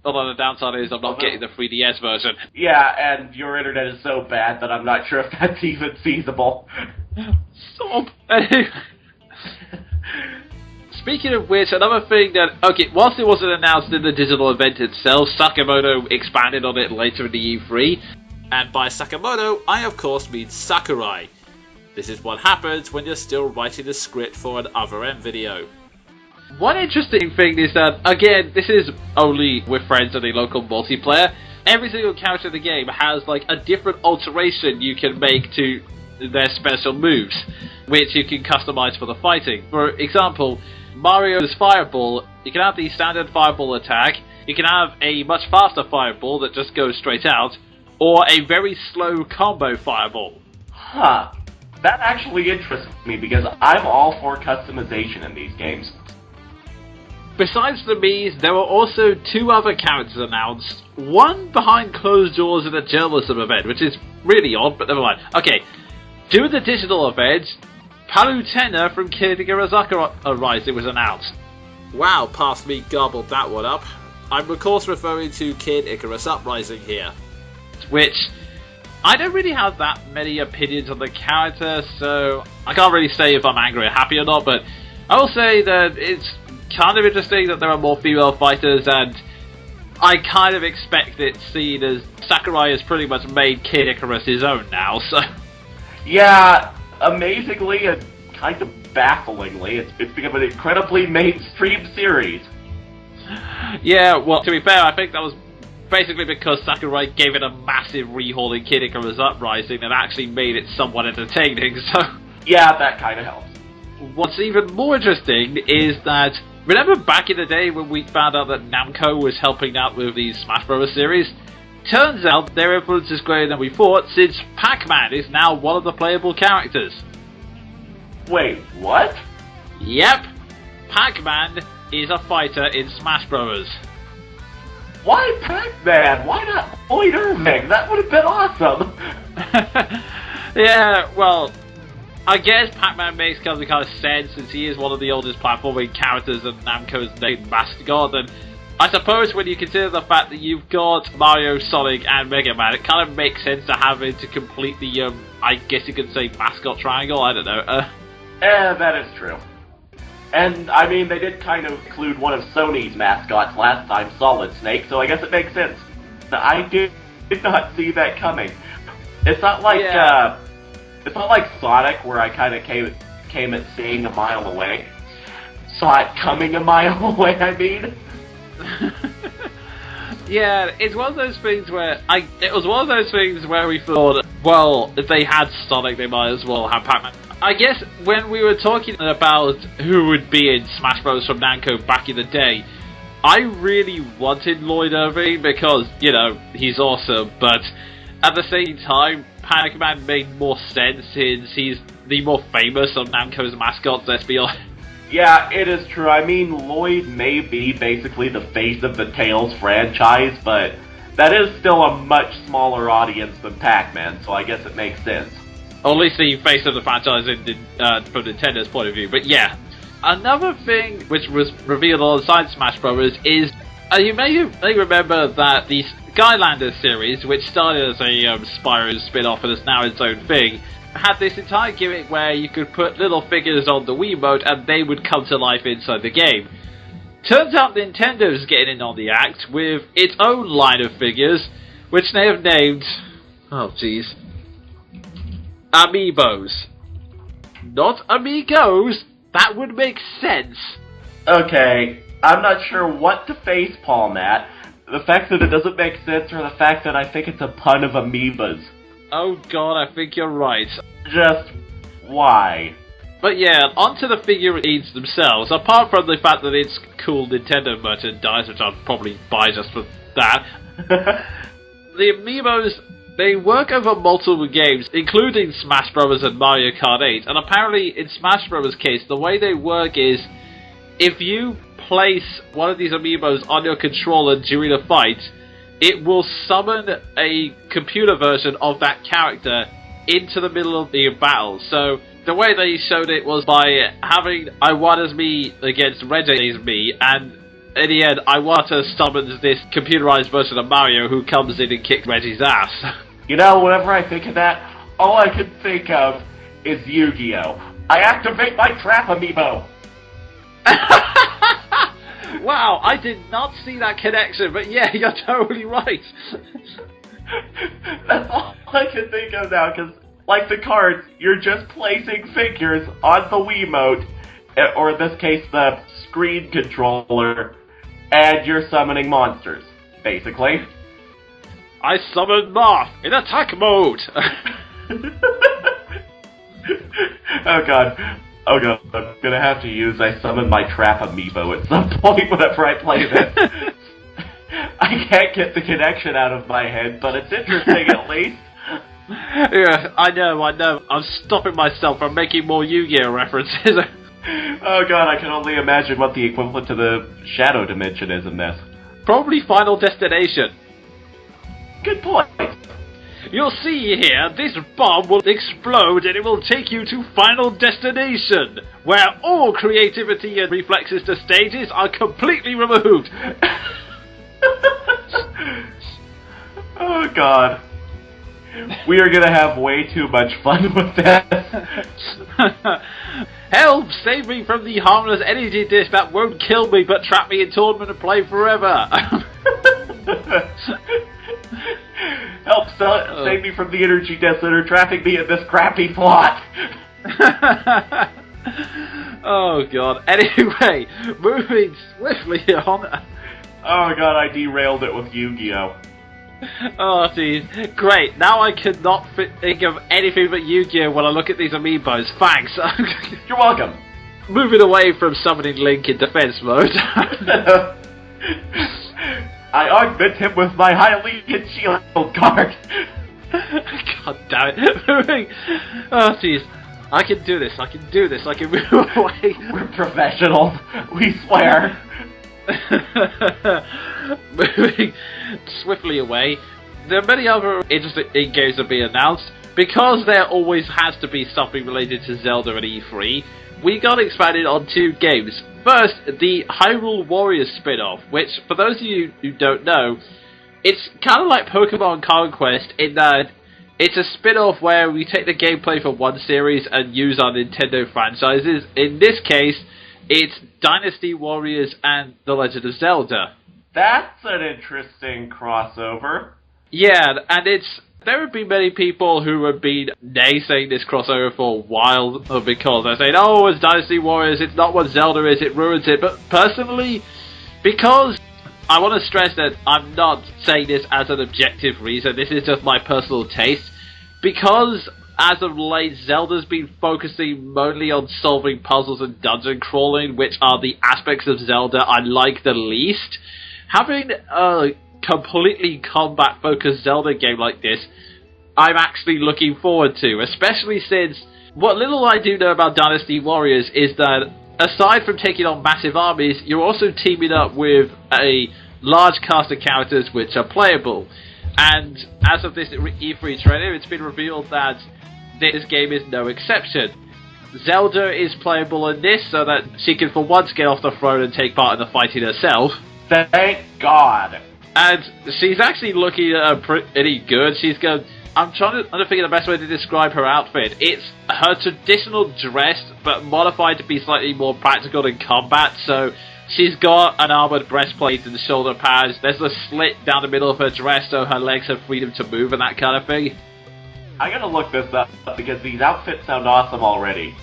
Speaker 1: the downside is I'm not getting the 3DS version.
Speaker 2: Yeah, and your internet is so bad that I'm not sure if that's even feasible.
Speaker 1: Stop. Speaking of which, another thing that, okay, whilst it wasn't announced in the digital event itself, Sakamoto expanded on it later in the E3.
Speaker 5: And by Sakamoto, I of course mean Sakurai. This is what happens when you're still writing the script for an Other M video.
Speaker 1: One interesting thing is that, again, this is only with friends and a local multiplayer. Every single character in the game has, like, a different alteration you can make to their special moves, which you can customize for the fighting. For example, Mario's Fireball, you can have the standard Fireball attack, you can have a much faster Fireball that just goes straight out, or a very slow combo Fireball.
Speaker 2: Huh. That actually interests me, because I'm all for customization in these games.
Speaker 1: Besides the Miis, there were also two other characters announced. One behind closed doors in a journalism event, which is really odd, but never mind. Okay, during the digital event, Palutena from Kid Icarus Uprising was announced.
Speaker 5: Wow, past me gobbled that one up. I'm of course referring to Kid Icarus Uprising here.
Speaker 1: Which, I don't really have that many opinions on the character, so I can't really say if I'm angry or happy or not, but I will say that it's kind of interesting that there are more female fighters, and I kind of expect it, seen as Sakurai has pretty much made Kid Icarus his own now, so...
Speaker 2: Yeah, amazingly and kind of bafflingly, it's become an incredibly mainstream series.
Speaker 1: Yeah, well, to be fair, I think that was basically because Sakurai gave it a massive rehaul in Kid Icarus Uprising and actually made it somewhat entertaining, so...
Speaker 2: Yeah, that kind of helps.
Speaker 1: What's even more interesting is that, remember back in the day when we found out that Namco was helping out with the Smash Bros. Series? Turns out their influence is greater than we thought, since Pac-Man is now one of the playable characters.
Speaker 2: Wait, what?
Speaker 1: Yep, Pac-Man is a fighter in Smash Bros.
Speaker 2: Why Pac-Man? Why not Lloyd Irving? That would have been awesome!
Speaker 1: Yeah, well, I guess Pac-Man makes kind of sense since he is one of the oldest platforming characters and Namco's main mascot, and I suppose when you consider the fact that you've got Mario, Sonic, and Mega Man, it kind of makes sense to have him to complete the, I guess you could say mascot triangle, I don't know.
Speaker 2: That is true. And, I mean, they did kind of include one of Sony's mascots last time, Solid Snake, so I guess it makes sense. I did not see that coming. It's not like, it's not like Sonic, where I kind of came at seeing a mile away. Saw it coming a mile away, I mean.
Speaker 1: Yeah, it's one of those things where it was one of those things where we thought, well, if they had Sonic, they might as well have Pac-Man. I guess when we were talking about who would be in Smash Bros. From Namco back in the day, I really wanted Lloyd Irving because, you know, he's awesome, but at the same time, Pac-Man made more sense since he's the more famous of Namco's mascots, let's be honest.
Speaker 2: Yeah, it is true. I mean, Lloyd may be basically the face of the Tails franchise, but that is still a much smaller audience than Pac-Man, so I guess it makes sense.
Speaker 1: Or at least the face of the franchise from Nintendo's point of view. But yeah, another thing which was revealed alongside Smash Bros. Is, you may remember that the Skylanders series, which started as a Spyro spin-off and is now its own thing, had this entire gimmick where you could put little figures on the Wiimote and they would come to life inside the game. Turns out Nintendo's getting in on the act with its own line of figures, which they have named, oh jeez, Amiibos. Not Amigos! That would make sense!
Speaker 2: Okay, I'm not sure what to facepalm at. The fact that it doesn't make sense or the fact that I think it's a pun of amoebas.
Speaker 1: Oh god, I think you're right.
Speaker 2: Just why?
Speaker 1: But yeah, onto the figurines themselves. Apart from the fact that it's cool Nintendo merchandise, which I'll probably buy just for that, the Amiibos, they work over multiple games, including Smash Bros. And Mario Kart 8, and apparently in Smash Bros. Case, the way they work is, if you place one of these Amiibos on your controller during a fight, it will summon a computer version of that character into the middle of the battle. So the way they showed it was by having Iwata's me against Reggie's me, and in the end, Iwata summons this computerized version of Mario who comes in and kicks Reggie's ass.
Speaker 2: You know, whenever I think of that, all I can think of is Yu-Gi-Oh! I activate my Trap Amiibo!
Speaker 1: Wow, I did not see that connection, but yeah, you're totally right.
Speaker 2: That's all I can think of now, because, like the cards, you're just placing figures on the Wiimote, or in this case, the screen controller, and you're summoning monsters, basically.
Speaker 1: I summoned Moth in attack mode!
Speaker 2: Oh god, I'm gonna have to use I summon my Trap Amiibo at some point whenever I play this. I can't get the connection out of my head, but it's interesting at least.
Speaker 1: Yeah, I know. I'm stopping myself from making more Yu-Gi-Oh! References.
Speaker 2: Oh god, I can only imagine what the equivalent to the Shadow Dimension is in this.
Speaker 1: Probably Final Destination.
Speaker 2: Good point.
Speaker 1: You'll see here, this bomb will explode and it will take you to Final Destination, where all creativity and reflexes to stages are completely removed.
Speaker 2: Oh god. We are gonna have way too much fun with this.
Speaker 1: Help! Save me from the harmless energy dish that won't kill me but trap me in tournament and play forever.
Speaker 2: Help save me from the energy deaths that are trapping me in this crappy plot.
Speaker 1: Oh god. Anyway, moving swiftly on.
Speaker 2: Oh god, I derailed it with Yu-Gi-Oh!
Speaker 1: Oh jeez. Great. Now I cannot think of anything but Yu-Gi-Oh! When I look at these Amiibos. Thanks.
Speaker 2: You're welcome.
Speaker 1: Moving away from summoning Link in defense mode.
Speaker 2: I augment him with my highly hit shield card.
Speaker 1: God damn it. Oh jeez. I can do this. I can move away.
Speaker 2: We're professionals. We swear.
Speaker 1: Moving swiftly away, there are many other interesting games that have been announced. Because there always has to be something related to Zelda at E3, we got expanded on 2 games. First, the Hyrule Warriors spin-off, which, for those of you who don't know, it's kind of like Pokemon Conquest in that it's a spin-off where we take the gameplay from one series and use our Nintendo franchises. In this case, it's Dynasty Warriors and The Legend of Zelda.
Speaker 2: That's an interesting crossover.
Speaker 1: Yeah, and there have been many people who have been naysaying this crossover for a while because they're saying, oh, it's Dynasty Warriors, it's not what Zelda is, it ruins it. But personally, because I want to stress that I'm not saying this as an objective reason, this is just my personal taste. Because, as of late, Zelda's been focusing mainly on solving puzzles and dungeon crawling, which are the aspects of Zelda I like the least. Having a completely combat-focused Zelda game like this, I'm actually looking forward to, especially since what little I do know about Dynasty Warriors is that, aside from taking on massive armies, you're also teaming up with a large cast of characters which are playable. And as of this E3 trailer, it's been revealed that this game is no exception. Zelda is playable in this so that she can for once get off the throne and take part in the fighting herself.
Speaker 2: Thank God.
Speaker 1: And she's actually looking pretty good. She's got... I'm trying to think of the best way to describe her outfit. It's her traditional dress, but modified to be slightly more practical in combat, so she's got an armoured breastplate and shoulder pads. There's a slit down the middle of her dress so her legs have freedom to move and that kind of thing.
Speaker 2: I gotta look this up because these outfits sound awesome already.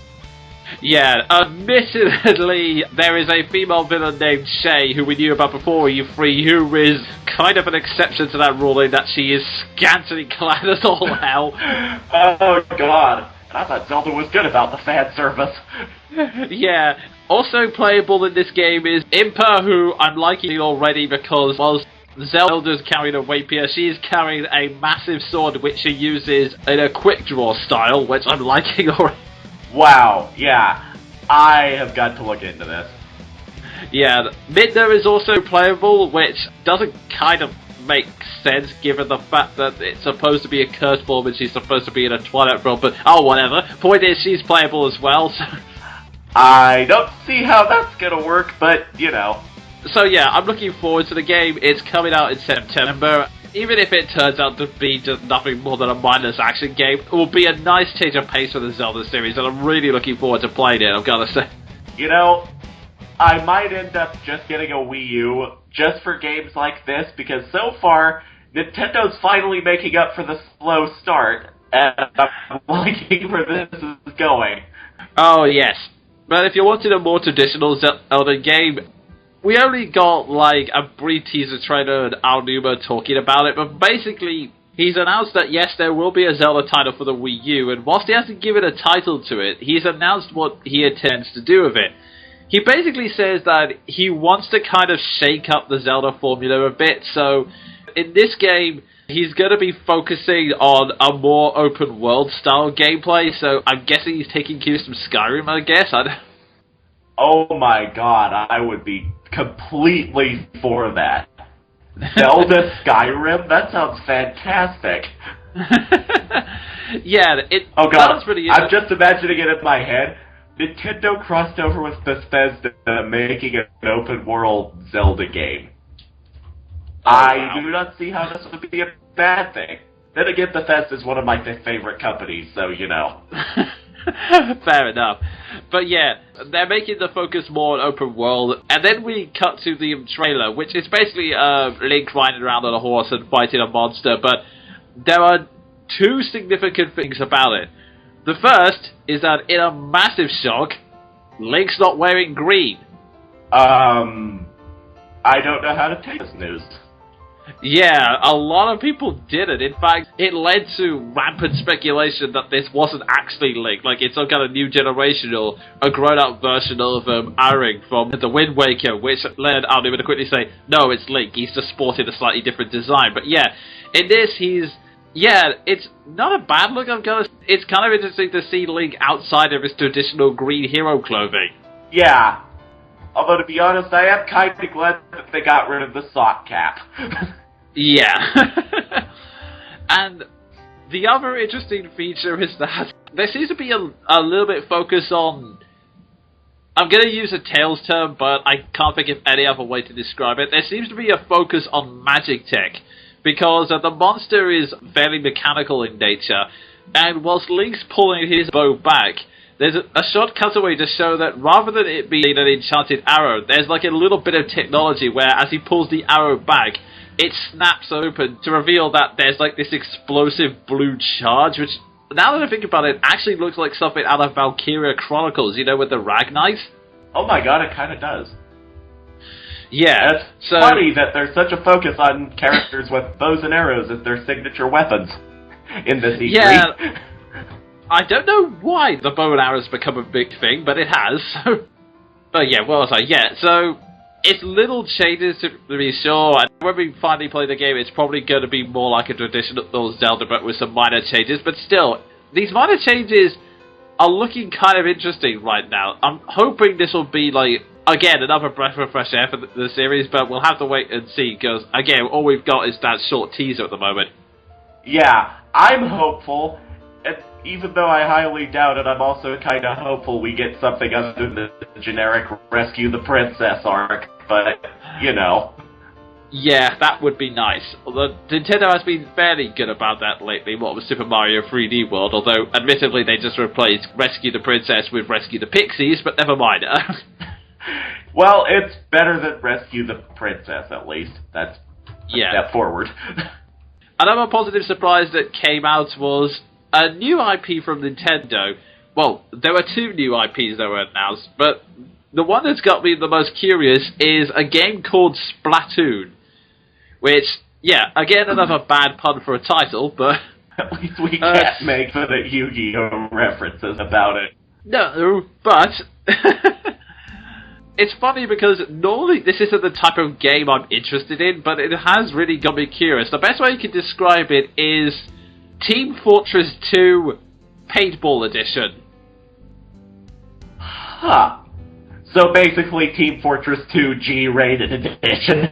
Speaker 1: Yeah, admittedly, there is a female villain named Shay, who we knew about before E3, who is kind of an exception to that rule in that she is scantily clad as all hell.
Speaker 2: Oh God, I thought Zelda was good about the fan service.
Speaker 1: Yeah, also playable in this game is Impa, who I'm liking already because whilst Zelda's carrying a rapier, she's carrying a massive sword which she uses in a quick draw style, which I'm liking already.
Speaker 2: Wow, yeah, I have got to look into this.
Speaker 1: Yeah, Midna is also playable, which doesn't kind of make sense given the fact that it's supposed to be a cursed form and she's supposed to be in a Twilight form, but oh, whatever. Point is, she's playable as well, so...
Speaker 2: I don't see how that's gonna work, but, you know.
Speaker 1: So yeah, I'm looking forward to the game. It's coming out in September. Even if it turns out to be just nothing more than a mindless action game, it will be a nice change of pace for the Zelda series, and I'm really looking forward to playing it, I've got to say.
Speaker 2: You know, I might end up just getting a Wii U just for games like this, because so far, Nintendo's finally making up for the slow start, and I'm liking where this is going.
Speaker 1: Oh, yes. But if you wanted a more traditional Zelda game, we only got, like, a brief teaser trailer and Aonuma talking about it, but basically, he's announced that, yes, there will be a Zelda title for the Wii U, and whilst he hasn't given a title to it, he's announced what he intends to do with it. He basically says that he wants to kind of shake up the Zelda formula a bit, so in this game, he's going to be focusing on a more open-world style gameplay, so I'm guessing he's taking cues from Skyrim, I guess?
Speaker 2: Oh my God, I would be completely for that. Zelda Skyrim? That sounds fantastic.
Speaker 1: Yeah, it
Speaker 2: sounds
Speaker 1: pretty
Speaker 2: interesting. I'm just imagining it in my head. Nintendo crossed over with Bethesda making an open-world Zelda game. I do not see how this would be a bad thing. Then again, Bethesda is one of my favorite companies, so you know.
Speaker 1: Fair enough. But yeah, they're making the focus more on open world, and then we cut to the trailer, which is basically Link riding around on a horse and fighting a monster, but there are two significant things about it. The first is that in a massive shock, Link's not wearing green.
Speaker 2: I don't know how to take this news.
Speaker 1: Yeah, a lot of people didn't. In fact, it led to rampant speculation that this wasn't actually Link, like it's some kind of new generation or a grown-up version of Aring from The Wind Waker, which led Aonuma to quickly say, no, it's Link, he's just sported a slightly different design. But yeah, in this, it's not a bad look, it's kind of interesting to see Link outside of his traditional green hero clothing.
Speaker 2: Yeah. Although, to be honest, I am kind of glad that they got rid of the sock cap.
Speaker 1: Yeah. And the other interesting feature is that there seems to be a little bit focus on... I'm going to use a Tales term, but I can't think of any other way to describe it. There seems to be a focus on magic tech, because the monster is fairly mechanical in nature, and whilst Link's pulling his bow back, there's a short cutaway to show that rather than it being an enchanted arrow, there's like a little bit of technology where as he pulls the arrow back, it snaps open to reveal that there's like this explosive blue charge, which, now that I think about it, actually looks like something out of Valkyria Chronicles, you know, with the Rag Knight.
Speaker 2: Oh my God, it kind of does.
Speaker 1: Yeah,
Speaker 2: it's funny that there's such a focus on characters with bows and arrows as their signature weapons in this E3.
Speaker 1: Yeah, I don't know why the bow and arrows become a big thing, but it has. But yeah, what was I? Yeah, so it's little changes to be sure, and when we finally play the game, it's probably going to be more like a traditional Zelda, but with some minor changes. But still, these minor changes are looking kind of interesting right now. I'm hoping this will be, like, again, another breath of fresh air for the series, but we'll have to wait and see, because, again, all we've got is that short teaser at the moment.
Speaker 2: Yeah, I'm hopeful, and even though I highly doubt it, I'm also kind of hopeful we get something other than the generic Rescue the Princess arc, but, you know.
Speaker 1: Yeah, that would be nice. Although Nintendo has been fairly good about that lately, what with Super Mario 3D World, although admittedly they just replaced Rescue the Princess with Rescue the Pixies, but never mind.
Speaker 2: Well, it's better than Rescue the Princess, at least. That's a step forward.
Speaker 1: Another positive surprise that came out was a new IP from Nintendo. Well, there were two new IPs that were announced, but the one that's got me the most curious is a game called Splatoon. Which, yeah, again, another bad pun for a title, but...
Speaker 2: At least we can't make for the Yu-Gi-Oh! References about it.
Speaker 1: No, but... It's funny because normally this isn't the type of game I'm interested in, but it has really got me curious. The best way you can describe it is Team Fortress 2 Paintball Edition.
Speaker 2: Huh. So basically Team Fortress 2 G-rated edition.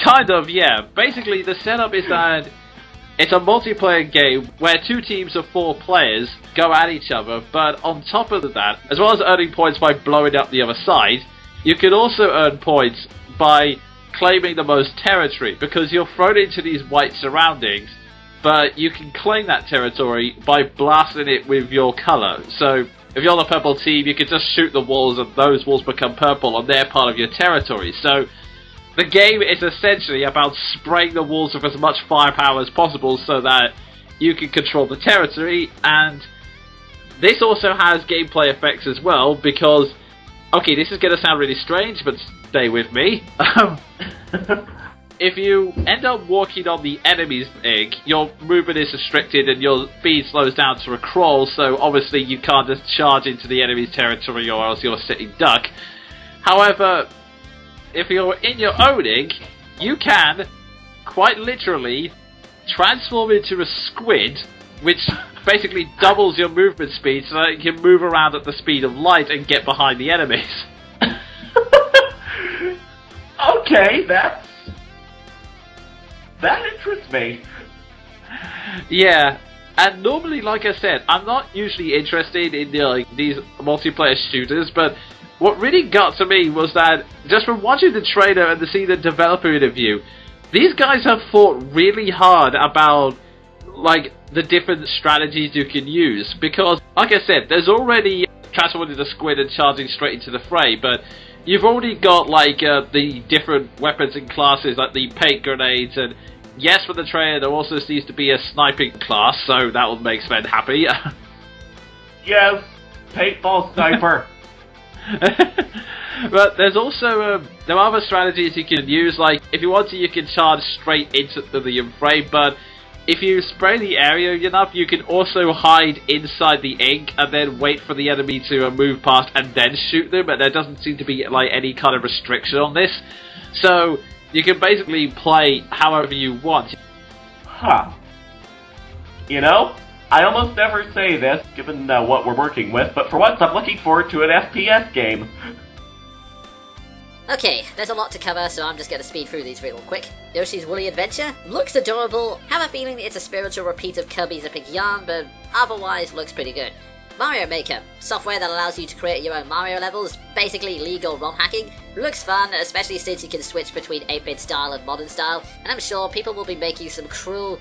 Speaker 1: Kind of, yeah. Basically the setup is that it's a multiplayer game where two teams of 4 players go at each other, but on top of that, as well as earning points by blowing up the other side, you can also earn points by claiming the most territory, because you're thrown into these white surroundings, but you can claim that territory by blasting it with your colour. So, if you're on the purple team, you can just shoot the walls and those walls become purple and they're part of your territory. So, the game is essentially about spraying the walls with as much firepower as possible so that you can control the territory, and this also has gameplay effects as well, because, okay, this is going to sound really strange, but stay with me. If you end up walking on the enemy's egg, your movement is restricted and your speed slows down to a crawl, so obviously you can't just charge into the enemy's territory or else you're a sitting duck. However, if you're in your own egg, you can, quite literally, transform into a squid, which basically doubles your movement speed so that you can move around at the speed of light and get behind the enemies.
Speaker 2: Okay, that interests me.
Speaker 1: Yeah, and normally, like I said, I'm not usually interested in these multiplayer shooters, but what really got to me was that, just from watching the trailer and to see the developer interview, these guys have thought really hard about, like, the different strategies you can use, because, like I said, there's already transforming into the squid and charging straight into the fray, but you've already got, like, the different weapons and classes, like the paint grenades, and yes, for the trailer, there also seems to be a sniping class, so that will make Sven happy.
Speaker 2: Yes, paintball sniper.
Speaker 1: But there's also there are other strategies you can use, like if you want to you can charge straight into the frame, but if you spray the area enough you can also hide inside the ink and then wait for the enemy to move past and then shoot them, and there doesn't seem to be like any kind of restriction on this, so you can basically play however you want.
Speaker 2: Huh. You know, I almost never say this, given what we're working with, but for once I'm looking forward to an FPS game.
Speaker 3: Okay, there's a lot to cover, so I'm just going to speed through these real quick. Yoshi's Woolly Adventure looks adorable. Have a feeling it's a spiritual repeat of Kirby's Epic Yarn, but otherwise looks pretty good. Mario Maker, software that allows you to create your own Mario levels, basically legal ROM hacking. Looks fun, especially since you can switch between 8-bit style and modern style, and I'm sure people will be making some cruel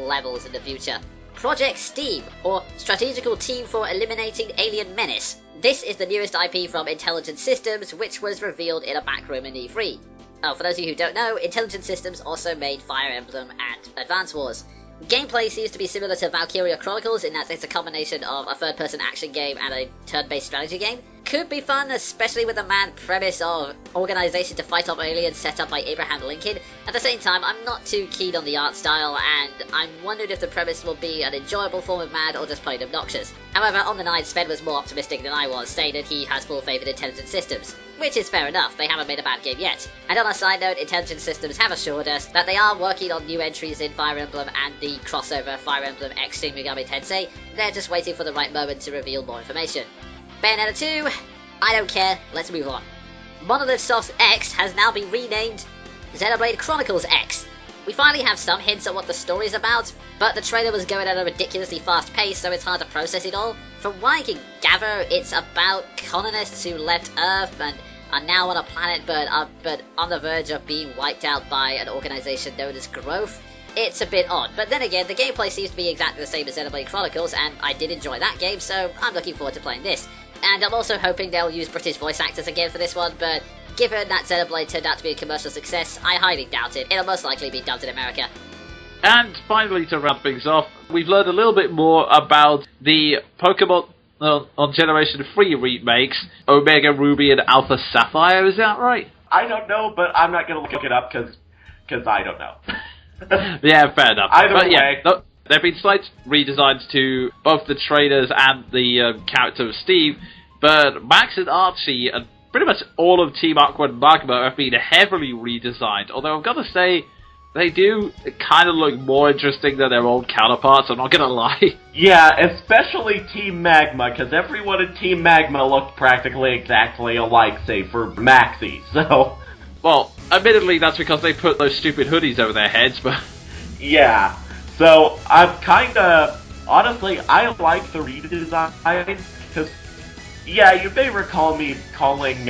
Speaker 3: levels in the future. Project Steam, or Strategical Team for Eliminating Alien Menace. This is the newest IP from Intelligent Systems, which was revealed in a backroom in E3. Oh, for those of you who don't know, Intelligent Systems also made Fire Emblem and Advance Wars. Gameplay seems to be similar to Valkyria Chronicles in that it's a combination of a third-person action game and a turn-based strategy game. could be fun, especially with the mad premise of organization to fight off aliens set up by Abraham Lincoln. At the same time, I'm not too keen on the art style, and I'm wondering if the premise will be an enjoyable form of mad or just plain obnoxious. However, on the night, Sven was more optimistic than I was, saying that he has full faith in Intelligent Systems. Which is fair enough, they haven't made a bad game yet. And on a side note, Intelligent Systems have assured us that they are working on new entries in Fire Emblem and the crossover Fire Emblem X Shin Megami Tensei. They're just waiting for the right moment to reveal more information. Bayonetta 2, I don't care, let's move on. Monolith Soft's X has now been renamed Xenoblade Chronicles X. We finally have some hints at what the story's about, but the trailer was going at a ridiculously fast pace, so it's hard to process it all. From what I can gather, it's about colonists who left Earth and are now on a planet but on the verge of being wiped out by an organization known as Growth. It's a bit odd, but then again, the gameplay seems to be exactly the same as Xenoblade Chronicles, and I did enjoy that game, so I'm looking forward to playing this. And I'm also hoping they'll use British voice actors again for this one, but given that Xenoblade turned out to be a commercial success, I highly doubt it. It'll most likely be dubbed in America.
Speaker 1: And finally, to round things off, we've learned a little bit more about the Pokemon on Generation 3 remakes, Omega Ruby and Alpha Sapphire, is that right?
Speaker 2: I don't know, but I'm not going to look it up because I don't know.
Speaker 1: Yeah, fair enough.
Speaker 2: Either
Speaker 1: but
Speaker 2: way.
Speaker 1: Yeah, there have been slight redesigns to both the trainers and the character of Steve, but Max and Archie and pretty much all of Team Aqua and Magma have been heavily redesigned, although I've got to say, they do kind of look more interesting than their old counterparts, I'm not going to lie.
Speaker 2: Yeah, especially Team Magma, because everyone in Team Magma looked practically exactly alike, save for Maxie, so...
Speaker 1: Well, admittedly, that's because they put those stupid hoodies over their heads, but...
Speaker 2: Yeah, so I'm honestly, I like the redesign, because, yeah, you may recall me calling,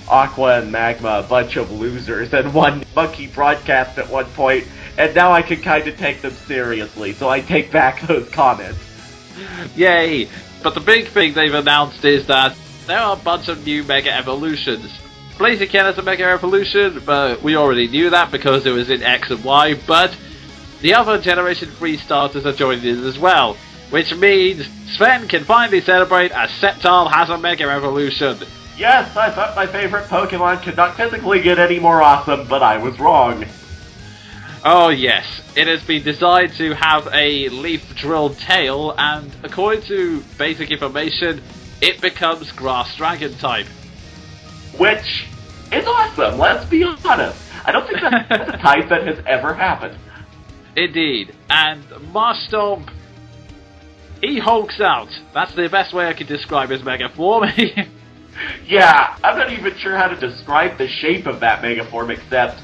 Speaker 2: Aqua and Magma a bunch of losers in one monkey broadcast at one point, and now I can kind of take them seriously, so I take back those comments.
Speaker 1: Yay! But the big thing they've announced is that there are a bunch of new Mega Evolutions. Blaziken has a Mega Evolution, but we already knew that because it was in X and Y, but the other Generation 3 starters are joining in as well, which means Sven can finally celebrate as Sceptile has a Mega Evolution.
Speaker 2: Yes, I thought my favorite Pokemon could not physically get any more awesome, but I was wrong.
Speaker 1: Oh yes, it has been designed to have a leaf-drilled tail, and according to basic information, it becomes Grass Dragon type.
Speaker 2: Which is awesome, let's be honest. I don't think that's a type that has ever happened.
Speaker 1: Indeed, and Marstomp, he hulks out. That's the best way I could describe his Mega form.
Speaker 2: Yeah, I'm not even sure how to describe the shape of that Mega form except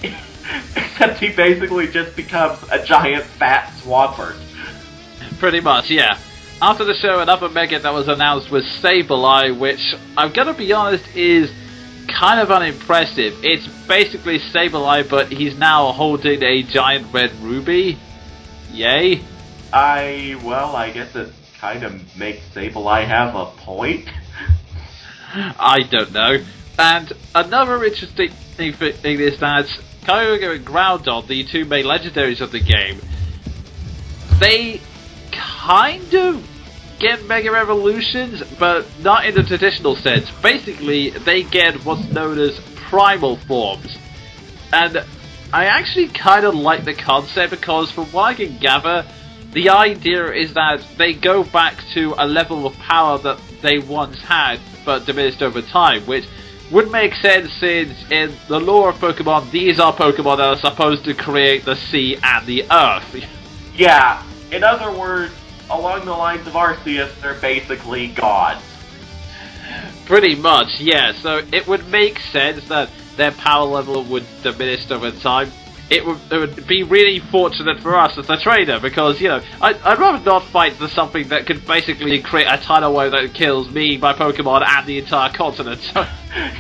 Speaker 2: he basically just becomes a giant fat Swampert.
Speaker 1: Pretty much, yeah. After the show, another Mega that was announced was Sableye, which, I'm gonna be honest, is kind of unimpressive. It's basically Sableye, but he's now holding a giant red ruby. Yay.
Speaker 2: I guess it kind of makes Sableye have a point.
Speaker 1: I don't know. And another interesting thing is that Kyogre and Groudon, the two main legendaries of the game, they kind of get Mega Evolutions, but not in the traditional sense. Basically, they get what's known as primal forms. And I actually kind of like the concept because from what I can gather, the idea is that they go back to a level of power that they once had, but diminished over time, which would make sense since in the lore of Pokemon, these are Pokemon that are supposed to create the sea and the earth.
Speaker 2: Yeah, in other words, along the lines of Arceus, they're basically gods.
Speaker 1: Pretty much, yeah, so it would make sense that their power level would diminish over time. It would be really fortunate for us as a trainer because, you know, I'd rather not fight for something that could basically create a tidal wave that kills me, my Pokemon, and the entire continent.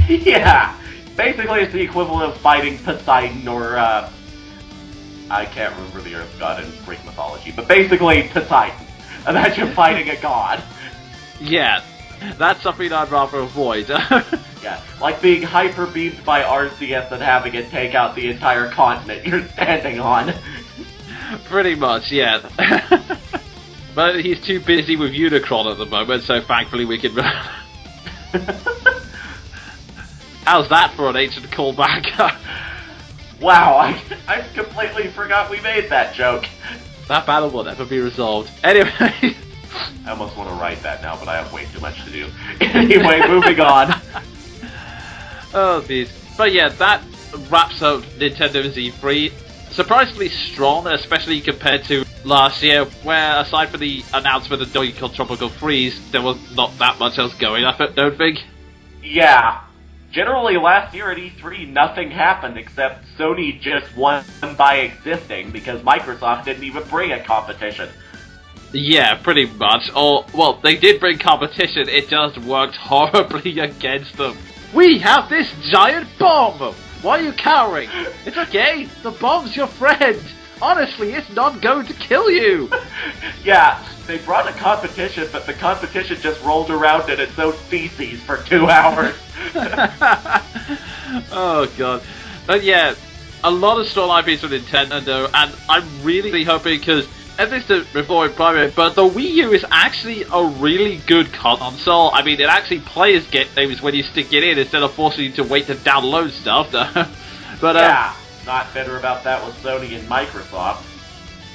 Speaker 2: Yeah, basically it's the equivalent of fighting Poseidon or, I can't remember the Earth God in Greek mythology, but basically Poseidon. Imagine fighting a god.
Speaker 1: Yeah, that's something I'd rather avoid.
Speaker 2: Yeah, like being hyper-beamed by Arceus and having it take out the entire continent you're standing on.
Speaker 1: Pretty much, yeah. But he's too busy with Unicron at the moment, so thankfully we can... How's that for an ancient callback?
Speaker 2: Wow, I completely forgot we made that joke.
Speaker 1: That battle will never be resolved. Anyway.
Speaker 2: I almost want to write that now, but I have way too much to do. Anyway, moving on.
Speaker 1: Oh, geez. But yeah, that wraps up Nintendo's E3. Surprisingly strong, especially compared to last year, where aside from the announcement of Donkey Kong Tropical Freeze, there was not that much else going, I don't think.
Speaker 2: Yeah. Generally, last year at E3, nothing happened except Sony just won by existing because Microsoft didn't even bring a competition.
Speaker 1: Yeah, pretty much. Or, well, they did bring competition, it just worked horribly against them. We have this giant bomb! Why are you cowering? It's okay, the bomb's your friend! Honestly, it's not going to kill you!
Speaker 2: Yeah, they brought a competition, but the competition just rolled around in its own feces for 2 hours.
Speaker 1: Oh god. But yeah, a lot of strong IPs from Nintendo, and I'm really hoping, because at least before in private, but the Wii U is actually a really good console. I mean, it actually plays games when you stick it in instead of forcing you to wait to download stuff. But
Speaker 2: yeah, not better about that with Sony and Microsoft.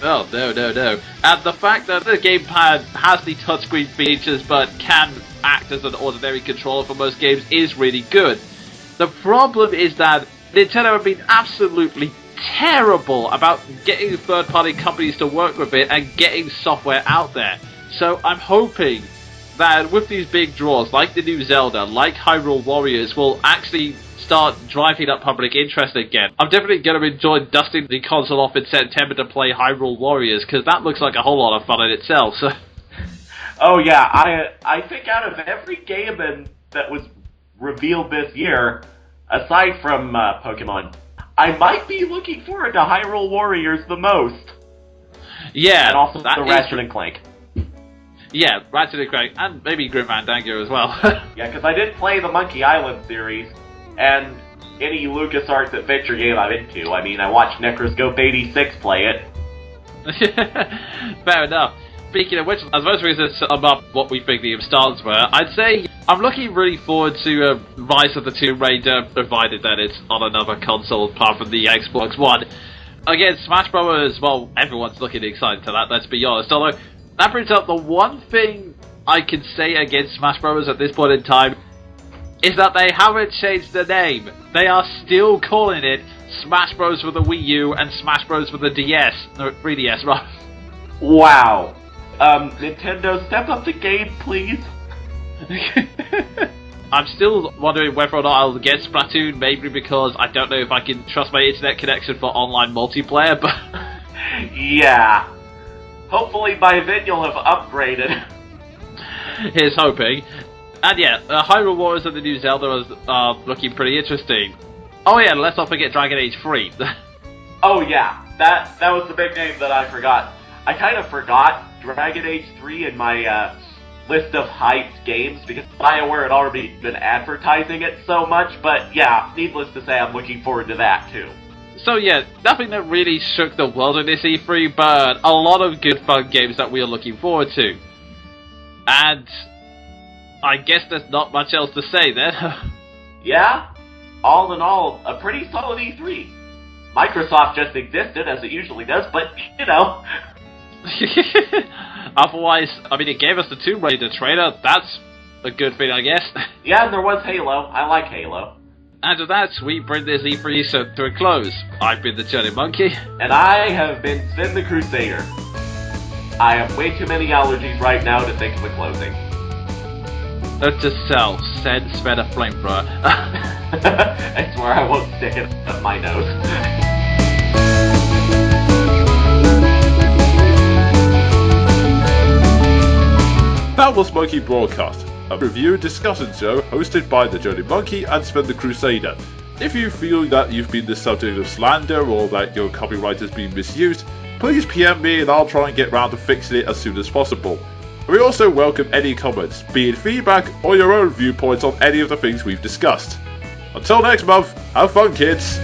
Speaker 1: Oh, no. And the fact that the gamepad has the touchscreen features but can act as an ordinary controller for most games is really good. The problem is that Nintendo have been absolutely terrible about getting third-party companies to work with it and getting software out there. So I'm hoping that with these big draws, like the new Zelda, like Hyrule Warriors, will actually start driving up public interest again. I'm definitely going to enjoy dusting the console off in September to play Hyrule Warriors, because that looks like a whole lot of fun in itself. So.
Speaker 2: Oh yeah, I think out of every game that was revealed this year, aside from Pokemon, I might be looking forward to Hyrule Warriors the most.
Speaker 1: Yeah,
Speaker 2: and also the Ratchet and Clank.
Speaker 1: Yeah, Ratchet and Clank, and maybe Grim Fandango as well.
Speaker 2: Yeah, because I did play the Monkey Island series, and any LucasArts adventure game I'm into. I mean, I watched Necroscope86 play it.
Speaker 1: Fair enough. Speaking of which, as most reasons sum up what we think the installs were, I'd say I'm looking really forward to Rise of the Tomb Raider, provided that it's on another console apart from the Xbox One. Again, Smash Bros., well, everyone's looking excited to that, let's be honest. Although, that brings up the one thing I can say against Smash Bros. At this point in time, is that they haven't changed the name. They are still calling it Smash Bros. For the Wii U and Smash Bros. For the DS. No, 3DS, right?
Speaker 2: Wow. Nintendo, step up the game, please.
Speaker 1: I'm still wondering whether or not I'll get Splatoon, maybe because I don't know if I can trust my internet connection for online multiplayer, but...
Speaker 2: Yeah. Hopefully by then you'll have upgraded.
Speaker 1: Here's hoping. And yeah, Hyrule Warriors and the new Zelda are looking pretty interesting. Oh yeah, let's not forget Dragon Age 3.
Speaker 2: Oh yeah, that was the big name that I forgot. I kind of forgot Dragon Age 3 in my list of hyped games because BioWare had already been advertising it so much, but yeah, needless to say, I'm looking forward to that too.
Speaker 1: So yeah, nothing that really shook the world in this E3, but a lot of good fun games that we are looking forward to. And I guess there's not much else to say then.
Speaker 2: Yeah, all in all, a pretty solid E3. Microsoft just existed, as it usually does, but, you know...
Speaker 1: Otherwise, I mean, it gave us the Tomb Raider trailer. That's a good thing, I guess.
Speaker 2: Yeah, and there was Halo. I like Halo.
Speaker 1: And with that, we bring this E3 to a close. I've been the Jonin Monkey.
Speaker 2: And I have been Sven the Crusader. I have way too many allergies right now to think of a closing.
Speaker 1: Note to self, send Sven a flamethrower.
Speaker 2: I swear I won't stick it up my nose.
Speaker 4: That was Monkey Broadcast, a review and discussion show hosted by the Jonin Monkey and Sven the Crusader. If you feel that you've been the subject of slander or that your copyright has been misused, please PM me and I'll try and get round to fixing it as soon as possible. We also welcome any comments, be it feedback or your own viewpoints on any of the things we've discussed. Until next month, have fun kids!